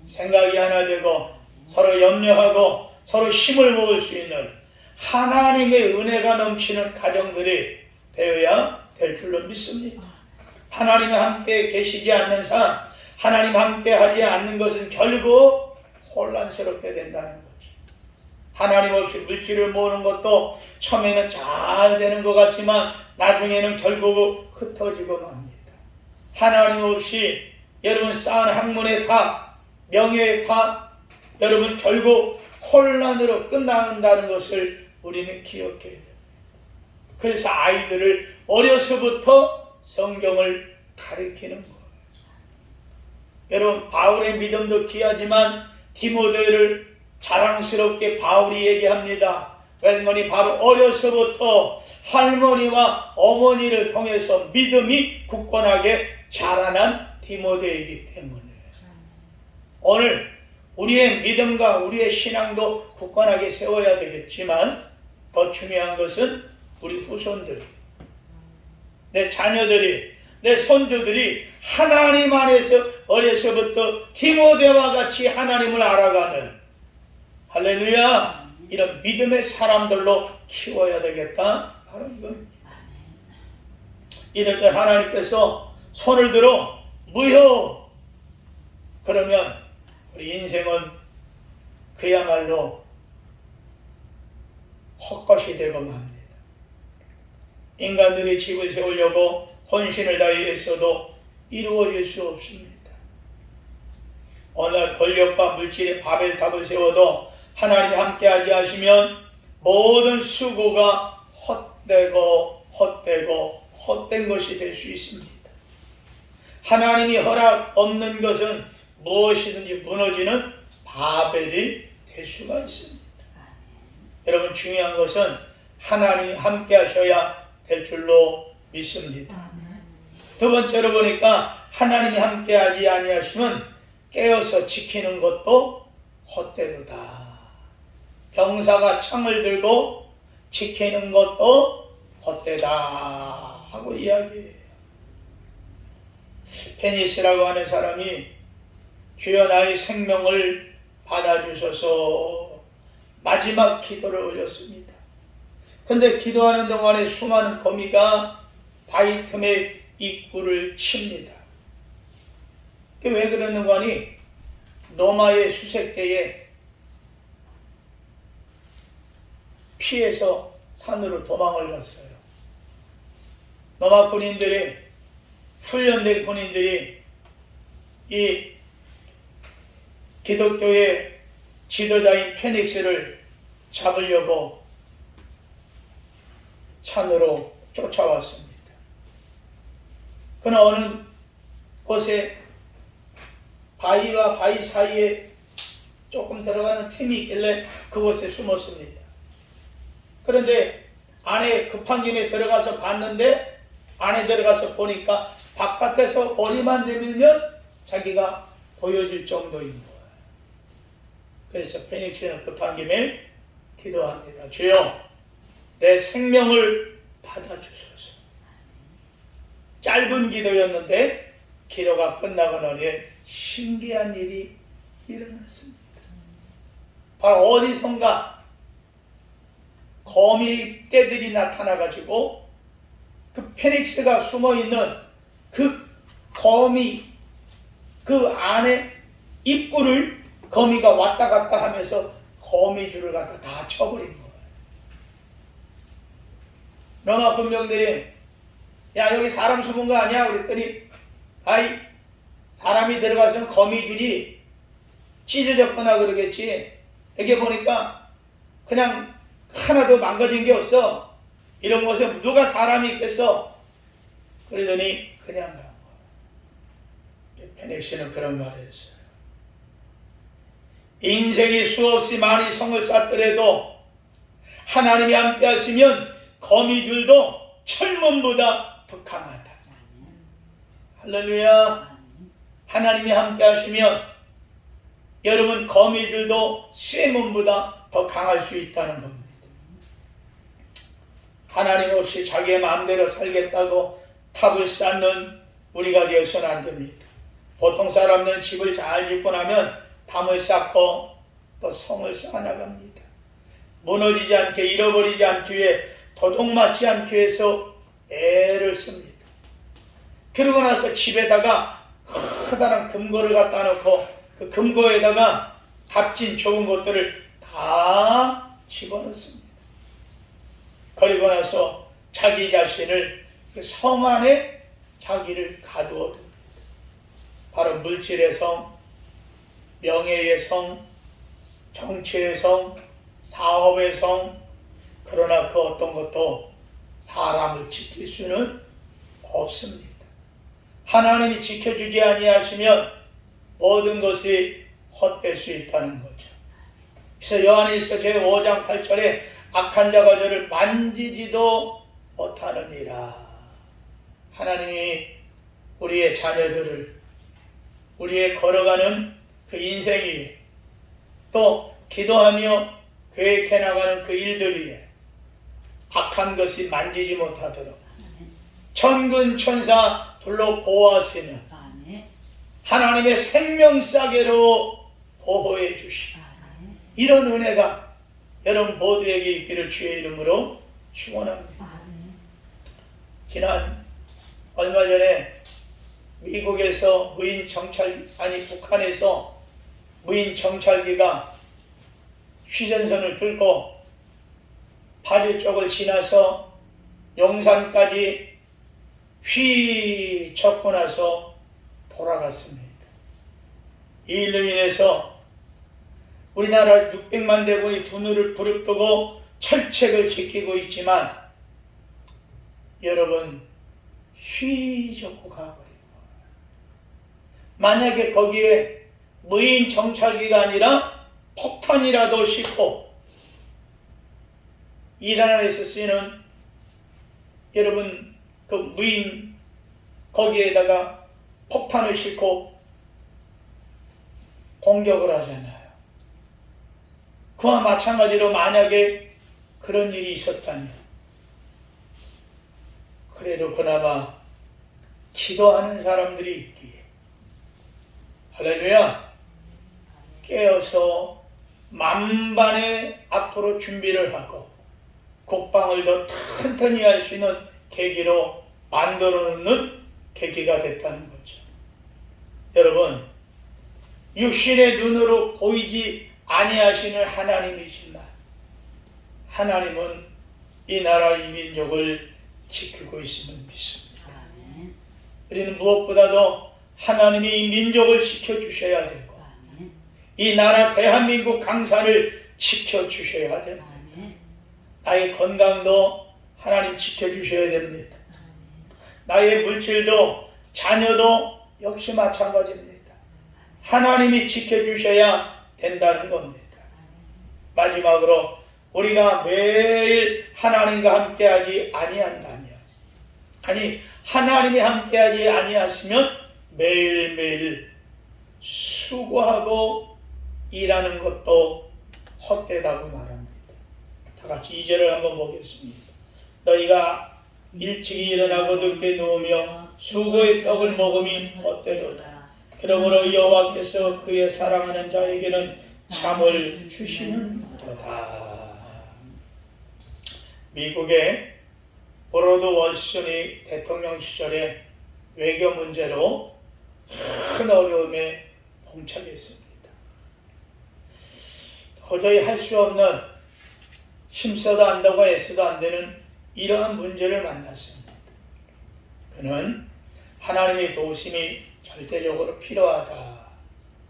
생각이 하나 되고 서로 염려하고 서로 힘을 모을 수 있는 하나님의 은혜가 넘치는 가정들이 되어야 될 줄로 믿습니다. 하나님이 함께 계시지 않는 상, 하나님 함께 하지 않는 것은 결국 혼란스럽게 된다는 거죠. 하나님 없이 물질을 모으는 것도 처음에는 잘 되는 것 같지만 나중에는 결국 흩어지고 맙니다. 하나님 없이 여러분 쌓은 학문의 탑, 명예의 탑, 여러분 결국 혼란으로 끝난다는 것을 우리는 기억해야 됩니다. 그래서 아이들을 어려서부터 성경을 가르치는 거예요. 여러분, 바울의 믿음도 귀하지만 디모데를 자랑스럽게 바울이 얘기합니다. 왜냐하면 바로 어려서부터 할머니와 어머니를 통해서 믿음이 굳건하게 자라난 디모데이기 때문에 오늘 우리의 믿음과 우리의 신앙도 굳건하게 세워야 되겠지만 더 중요한 것은 우리 후손들이, 내 자녀들이, 내 손주들이 하나님 안에서 어려서부터 디모데와 같이 하나님을 알아가는 할렐루야 이런 믿음의 사람들로 키워야 되겠다. 바로 이겁니다. 이럴 때 하나님께서 손을 들어 무효 그러면 우리 인생은 그야말로 헛것이 되고 맙니다. 인간들이 집을 세우려고 혼신을 다해 애써도 이루어질 수 없습니다. 어느 날 권력과 물질의 바벨탑을 세워도 하나님이 함께하지 하시면 모든 수고가 헛된 것이 될 수 있습니다. 하나님이 허락 없는 것은 무엇이든지 무너지는 바벨이 될 수가 있습니다. 여러분, 중요한 것은 하나님이 함께 하셔야 될 줄로 믿습니다. 두 번째로 보니까 하나님이 함께 하지 아니하시면 깨어서 지키는 것도 헛되도다. 병사가 창을 들고 지키는 것도 헛되다 하고 이야기해요. 페니스라고 하는 사람이 주여 나의 생명을 받아주셔서 마지막 기도를 올렸습니다. 근데 기도하는 동안에 수많은 거미가 바위 틈에 입구를 칩니다. 왜 그러는가 하니 노마의 수색 때에 피해서 산으로 도망을 갔어요. 로마 군인들이, 훈련된 군인들이 이 기독교의 지도자인 페닉스를 잡으려고 산으로 쫓아왔습니다. 그는 어느 곳에 바위와 바위 사이에 조금 들어가는 틈이 있길래 그곳에 숨었습니다. 그런데 안에 급한 김에 들어가서 봤는데, 안에 들어가서 보니까 바깥에서 머리만 내밀면 자기가 보여질 정도인 거예요. 그래서 페닉스는 급한 김에 기도합니다. 주여, 내 생명을 받아주소서. 짧은 기도였는데 기도가 끝나고 나니 신기한 일이 일어났습니다. 바로 어디선가 거미 떼들이 나타나가지고 그 페닉스가 숨어있는 그 거미 그 안에 입구를 거미가 왔다 갔다 하면서 거미줄을 갖다 다 쳐버린 거예요. 로마 군병들이 야, 여기 사람 숨은 거 아니야? 그랬더니 아이, 사람이 들어가서는 거미줄이 찢어졌거나 그러겠지. 여기 보니까 그냥 하나도 망가진 게 없어. 이런 곳에 누가 사람이 있겠어? 그러더니 그냥 간 거예요. 페닉스는 그런 말을 했어요. 인생이 수없이 많이 성을 쌓더라도 하나님이 함께 하시면 거미줄도 철문보다 더 강하다. 할렐루야. 하나님이 함께 하시면 여러분 거미줄도 쇠문보다 더 강할 수 있다는 겁니다. 하나님 없이 자기의 마음대로 살겠다고 탑을 쌓는 우리가 되어서는 안 됩니다. 보통 사람들은 집을 잘 짓고 나면 담을 쌓고 또 성을 쌓아나갑니다. 무너지지 않게, 잃어버리지 않기 위해, 도둑맞지 않기 위해서 애를 씁니다. 그러고 나서 집에다가 커다란 금고를 갖다 놓고 그 금고에다가 값진 좋은 것들을 다 집어넣습니다. 그리고 나서 자기 자신을 그 성 안에 자기를 가두어 둡니다. 바로 물질의 성, 명예의 성, 정치의 성, 사업의 성. 그러나 그 어떤 것도 사람을 지킬 수는 없습니다. 하나님이 지켜주지 아니하시면 모든 것이 헛될 수 있다는 거죠. 그래서 요한일서 제5장 8절에 악한 자가 저를 만지지도 못하느니라. 하나님이 우리의 자녀들을, 우리의 걸어가는 그 인생 위에, 또 기도하며 계획해 나가는 그 일들 위에 악한 것이 만지지 못하도록 천군 천사 둘러 보호하시는 하나님의 생명싸개로 보호해 주시고, 이런 은혜가 여러분 모두에게 있기를 주의 이름으로 축원합니다. 지난 얼마 전에 미국에서 북한에서 무인 정찰기가 휴전선을 뚫고 파주 쪽을 지나서 용산까지 휘쳤고 나서 돌아갔습니다. 이 일로 인해서 우리나라 600만 대군이 두 눈을 부릅뜨고 철책을 지키고 있지만 여러분 휘젓고 가버린 거예요. 만약에 거기에 무인 정찰기가 아니라 폭탄이라도 싣고 이란에서 쓰는 여러분 그 무인 거기에다가 폭탄을 싣고 공격을 하잖아요. 그와 마찬가지로 만약에 그런 일이 있었다면 그래도 그나마 기도하는 사람들이 있기에 할렐루야 깨어서 만반의 앞으로 준비를 하고 국방을 더 튼튼히 할 수 있는 계기로 만들어 놓는 계기가 됐다는 거죠. 여러분 육신의 눈으로 보이지 아니하시는 하나님이지만 하나님은 이 나라 이 민족을 지키고 있음을 믿습니다. 아멘. 우리는 무엇보다도 하나님이 이 민족을 지켜주셔야 되고 아멘. 이 나라 대한민국 강산을 지켜주셔야 됩니다. 아멘. 나의 건강도 하나님 지켜주셔야 됩니다. 나의 물질도 자녀도 역시 마찬가지입니다. 하나님이 지켜주셔야 된다는 겁니다. 마지막으로 우리가 매일 하나님과 함께하지 아니한다면, 아니 하나님이 함께하지 아니하시면 매일매일 수고하고 일하는 것도 헛되다고 말합니다. 다 같이 2절을 한번 보겠습니다. 너희가 일찍이 일어나고 늦게 누우며 수고의 떡을 먹음이 헛되도다. 그러므로 여호와께서 그의 사랑하는 자에게는 잠을 주시는 도다. 미국의 버로드 월슨이 대통령 시절에 외교 문제로 큰 어려움에 봉착했습니다. 도저히 할 수 없는, 힘써도 안다고 애써도 안 되는 이러한 문제를 만났습니다. 그는 하나님의 도우심이 절대적으로 필요하다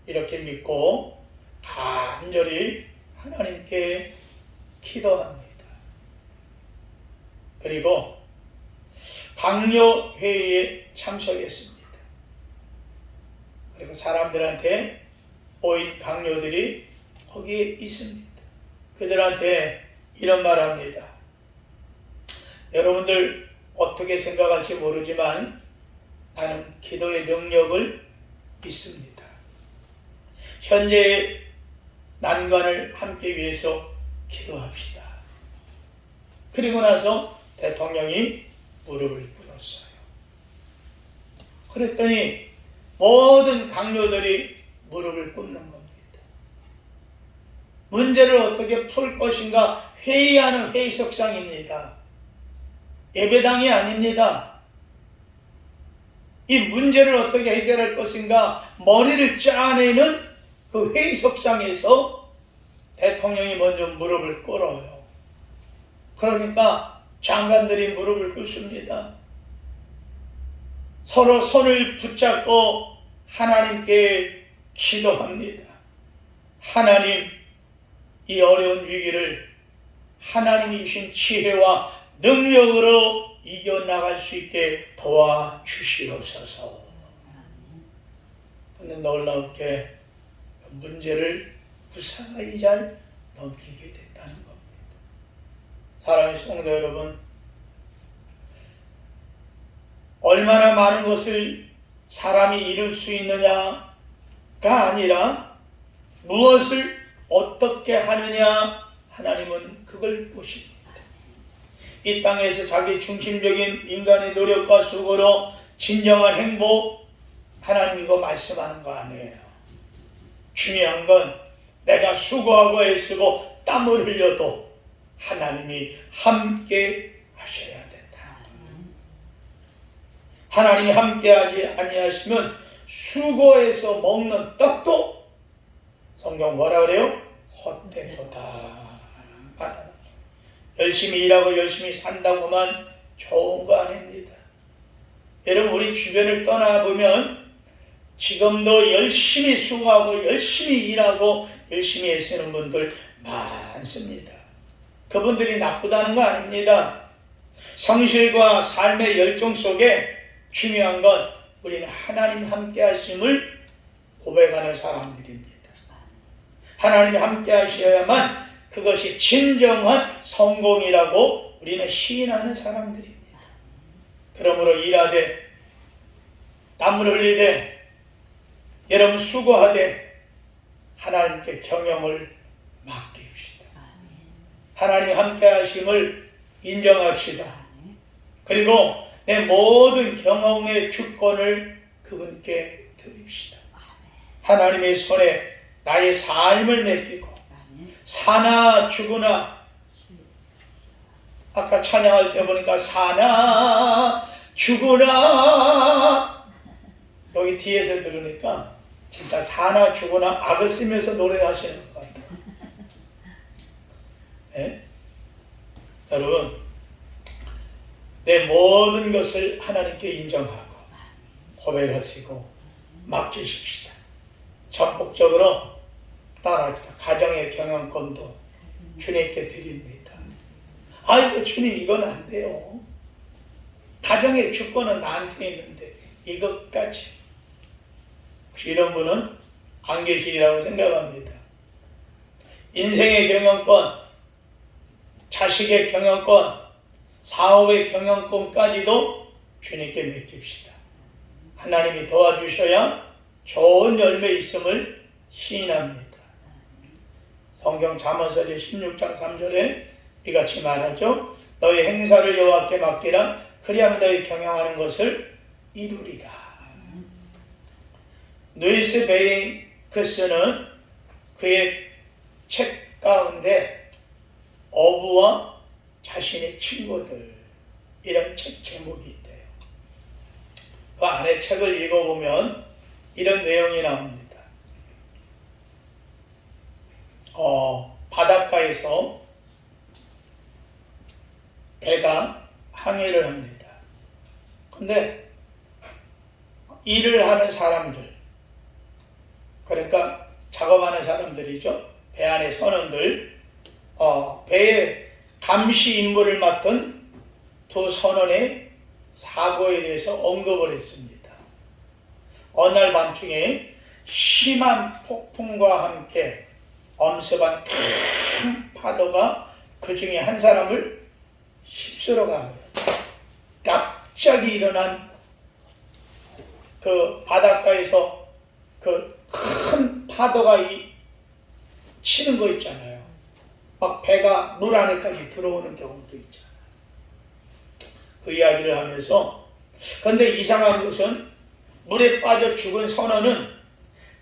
이렇게 믿고 간절히 하나님께 기도합니다. 그리고 강요회의에 참석했습니다. 그리고 사람들한테 모인 강요들이 거기에 있습니다. 그들한테 이런 말합니다. 여러분들 어떻게 생각할지 모르지만 나는 기도의 능력을 믿습니다. 현재의 난관을 함께 위해서 기도합시다. 그리고 나서 대통령이 무릎을 꿇었어요. 그랬더니 모든 강요들이 무릎을 꿇는 겁니다. 문제를 어떻게 풀 것인가 회의하는 회의석상입니다. 예배당이 아닙니다. 이 문제를 어떻게 해결할 것인가 머리를 짜내는 그 회의석상에서 대통령이 먼저 무릎을 꿇어요. 그러니까 장관들이 무릎을 꿇습니다. 서로 손을 붙잡고 하나님께 기도합니다. 하나님, 이 어려운 위기를 하나님이 주신 지혜와 능력으로 이겨나갈 수 있게 도와주시옵소서. 근데 놀랍게 문제를 무사히 잘 넘기게 됐다는 겁니다. 사랑하는 성도 여러분, 얼마나 많은 것을 사람이 이룰 수 있느냐가 아니라 무엇을 어떻게 하느냐, 하나님은 그걸 보십니다. 이 땅에서 자기 중심적인 인간의 노력과 수고로 진정한 행복, 하나님 이거 말씀하는 거 아니에요. 중요한 건 내가 수고하고 애쓰고 땀을 흘려도 하나님이 함께 하셔야 된다. 하나님이 함께하지 아니하시면 수고해서 먹는 떡도 성경 뭐라 그래요? 헛되도다. 열심히 일하고 열심히 산다고만 좋은 거 아닙니다. 여러분, 우리 주변을 떠나보면 지금도 열심히 수고하고 열심히 일하고 열심히 애쓰는 분들 많습니다. 그분들이 나쁘다는 거 아닙니다. 성실과 삶의 열정 속에 중요한 건 우리는 하나님 함께 하심을 고백하는 사람들입니다. 하나님이 함께 하셔야만 그것이 진정한 성공이라고 우리는 시인하는 사람들입니다. 그러므로 일하되 땀을 흘리되 여러분 수고하되 하나님께 경영을 맡깁시다. 하나님이 함께 하심을 인정합시다. 그리고 내 모든 경영의 주권을 그분께 드립시다. 하나님의 손에 나의 삶을 맡기고 사나 죽으나, 아까 찬양할 때 보니까 사나 죽으나, 여기 뒤에서 들으니까 진짜 사나 죽으나 악을 쓰면서 노래하시는 것 같아요. 네? 여러분, 내 모든 것을 하나님께 인정하고 고백하시고 맡기십시다. 전폭적으로 따라합시다. 가정의 경영권도 주님께 드립니다. 아이고 주님, 이건 안 돼요. 가정의 주권은 나한테 있는데 이것까지. 혹시 이런 분은 안 계시리라고 생각합니다. 인생의 경영권, 자식의 경영권, 사업의 경영권까지도 주님께 맡깁시다. 하나님이 도와주셔야 좋은 열매 있음을 시인합니다. 성경 잠언서 16장 3절에 이같이 말하죠. 너희 행사를 여호와께 맡기라. 그리하면 너희 경영하는 것을 이루리라. 루이스 베이크스는 그의 책 가운데 어부와 자신의 친구들, 이런 책 제목이 있대요. 그 안에 책을 읽어보면 이런 내용이 나옵니다. 바닷가에서 배가 항해를 합니다. 근데 일을 하는 사람들, 그러니까 작업하는 사람들이죠. 배 안의 선원들, 배의 감시 임무를 맡은 두 선원의 사고에 대해서 언급을 했습니다. 어느 날 밤중에 심한 폭풍과 함께 엄습한 큰 파도가 그 중에 한 사람을 휩쓸어 가거든요. 갑자기 일어난 그 바닷가에서 그 큰 파도가 치는 거 있잖아요. 막 배가 물 안에까지 들어오는 경우도 있잖아요. 그 이야기를 하면서, 그런데 이상한 것은 물에 빠져 죽은 선원은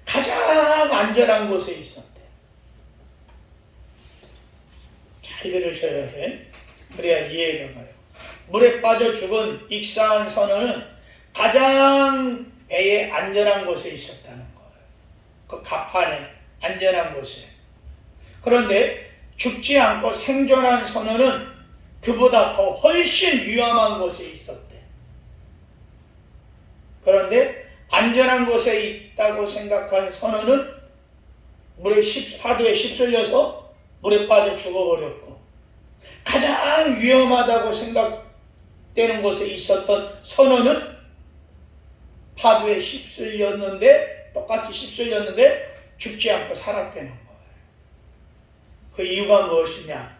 가장 안전한 곳에 있었대. 잘 들으셔야 돼. 그래야 이해가 가요. 물에 빠져 죽은 익사한 선원은 가장 배의 안전한 곳에 있었다는 거예요. 그 갑판에 안전한 곳에. 그런데 죽지 않고 생존한 선원은 그보다 더 훨씬 위험한 곳에 있었대. 그런데 안전한 곳에 있다고 생각한 선원은 파도에 휩쓸려서 물에 빠져 죽어버렸고, 가장 위험하다고 생각되는 곳에 있었던 선원은 파도에 똑같이 휩쓸렸는데 죽지 않고 살았다는 거예요. 그 이유가 무엇이냐?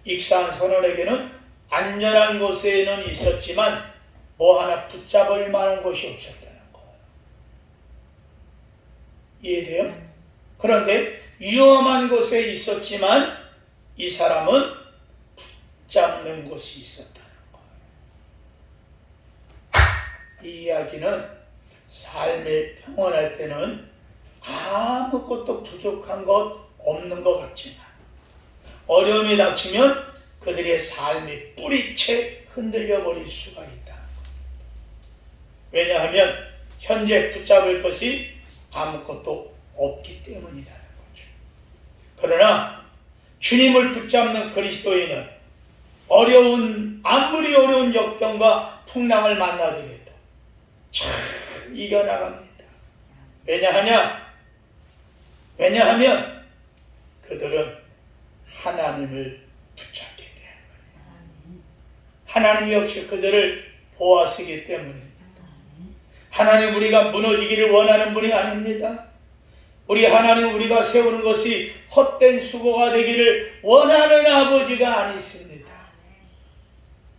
익사한 선원에게는 안전한 곳에는 있었지만 뭐 하나 붙잡을 만한 곳이 없었다는 거예요. 이해돼요? 그런데 위험한 곳에 있었지만 이 사람은 붙잡는 곳이 있었다는 거예요. 이 이야기는 삶에 평온할 때는 아무것도 부족한 것 없는 것 같지만 어려움이 닥치면 그들의 삶이 뿌리채 흔들려 버릴 수가 있다. 왜냐하면 현재 붙잡을 것이 아무것도 없기 때문이라는 거죠. 그러나 주님을 붙잡는 그리스도인은 아무리 어려운 역경과 풍랑을 만나더라도 잘 이겨나갑니다. 왜냐하면 그들은 하나님을 붙잡기 때문에, 하나님 역시 그들을 보아쓰기 때문입니다. 하나님, 우리가 무너지기를 원하는 분이 아닙니다. 우리 하나님, 우리가 세우는 것이 헛된 수고가 되기를 원하는 아버지가 아니십니다.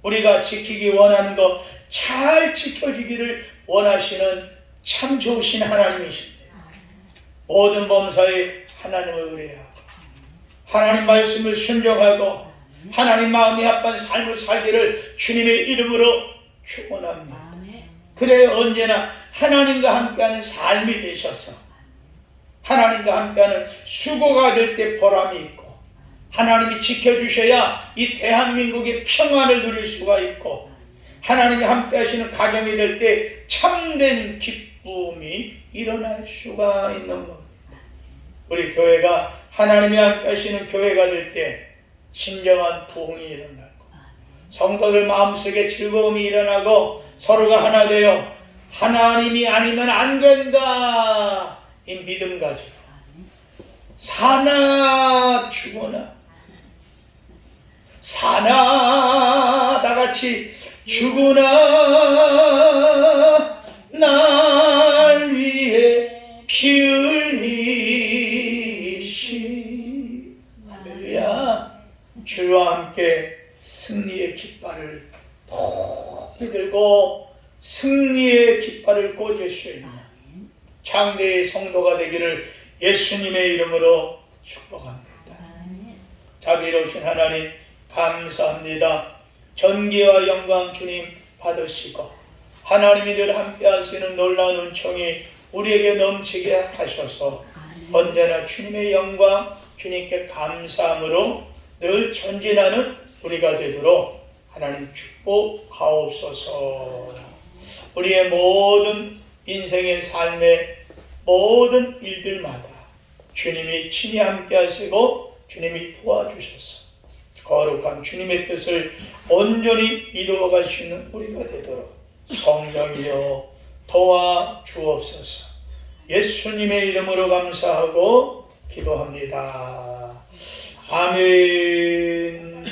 우리가 지키기 원하는 것 잘 지켜지기를 원하시는 참 좋으신 하나님이십니다. 모든 범사에 하나님을 의뢰하고 하나님 말씀을 순종하고 하나님 마음이 합한 삶을 살기를 주님의 이름으로 축원합니다. 그래 언제나 하나님과 함께하는 삶이 되셔서 하나님과 함께하는 수고가 될 때 보람이 있고, 하나님이 지켜주셔야 이 대한민국의 평안을 누릴 수가 있고, 하나님이 함께하시는 가정이 될 때 참된 기쁨이 일어날 수가 있는 겁니다. 우리 교회가 하나님이 함께하시는 교회가 될 때 진정한 부흥이 일어나고 성도들 마음속에 즐거움이 일어나고 서로가 하나 되어 하나님이 아니면 안 된다 이 믿음 가지고 사나 죽으나 사나 다같이 죽으나 날 위해 피 흘리시 할렐루야. 주와 함께 승리의 깃발을 높이 들고 승리의 깃발을 꽂을 수 있는 장대의 성도가 되기를 예수님의 이름으로 축복합니다. 자비로우신 하나님 감사합니다. 전기와 영광 주님 받으시고 하나님이 늘 함께 하시는 놀라운 은총이 우리에게 넘치게 하셔서 언제나 주님의 영광 주님께 감사함으로 늘 전진하는 우리가 되도록 하나님 축복하옵소서. 우리의 모든 인생의 삶의 모든 일들마다 주님이 친히 함께 하시고 주님이 도와주셔서 거룩한 주님의 뜻을 온전히 이루어 갈 수 있는 우리가 되도록 성령이여 도와주옵소서. 예수님의 이름으로 감사하고 기도합니다. 아멘.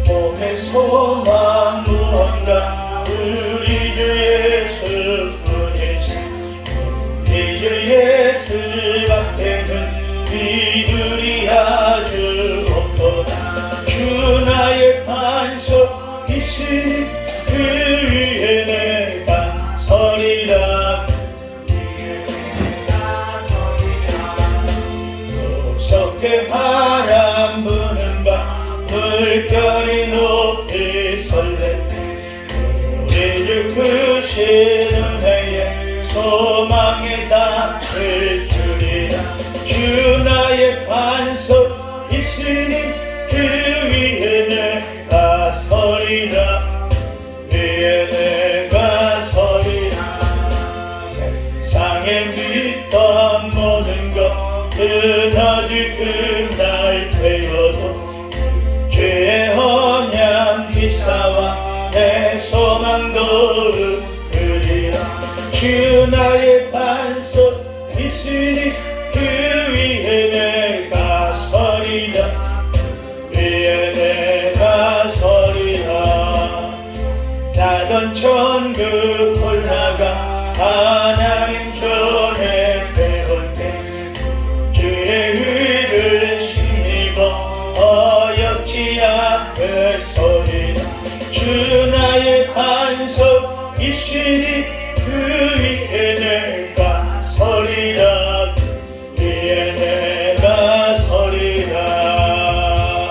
몸의 소망 무언가 우리 주 예수뿐이시 우리 주 예수 앞에는 이들이 아주 없도다. 주 나의 반석이시니 그 위에 내가 서리라. 무섭게 바람 부는 밤 물결이 높이 설레 우리 주 크신 은혜에 소망의 닭을 주리라. 주 나의 반석이시니 그 위에 내가 서리라. 위에 내가 서리라. 세상에 믿던 모든 것 끊어질 그날 되어도 주의 언약 미사와 내 소망도 그리라. 주 나의 반석이시니 그 위에 내가 서리라. 위에 내가 서리라. 나던 천국 올라가 하나님 전에 배울 때 주의 의를 힘입어 어렵지 않을 소리라. 주 나의 반석이시니 그 위에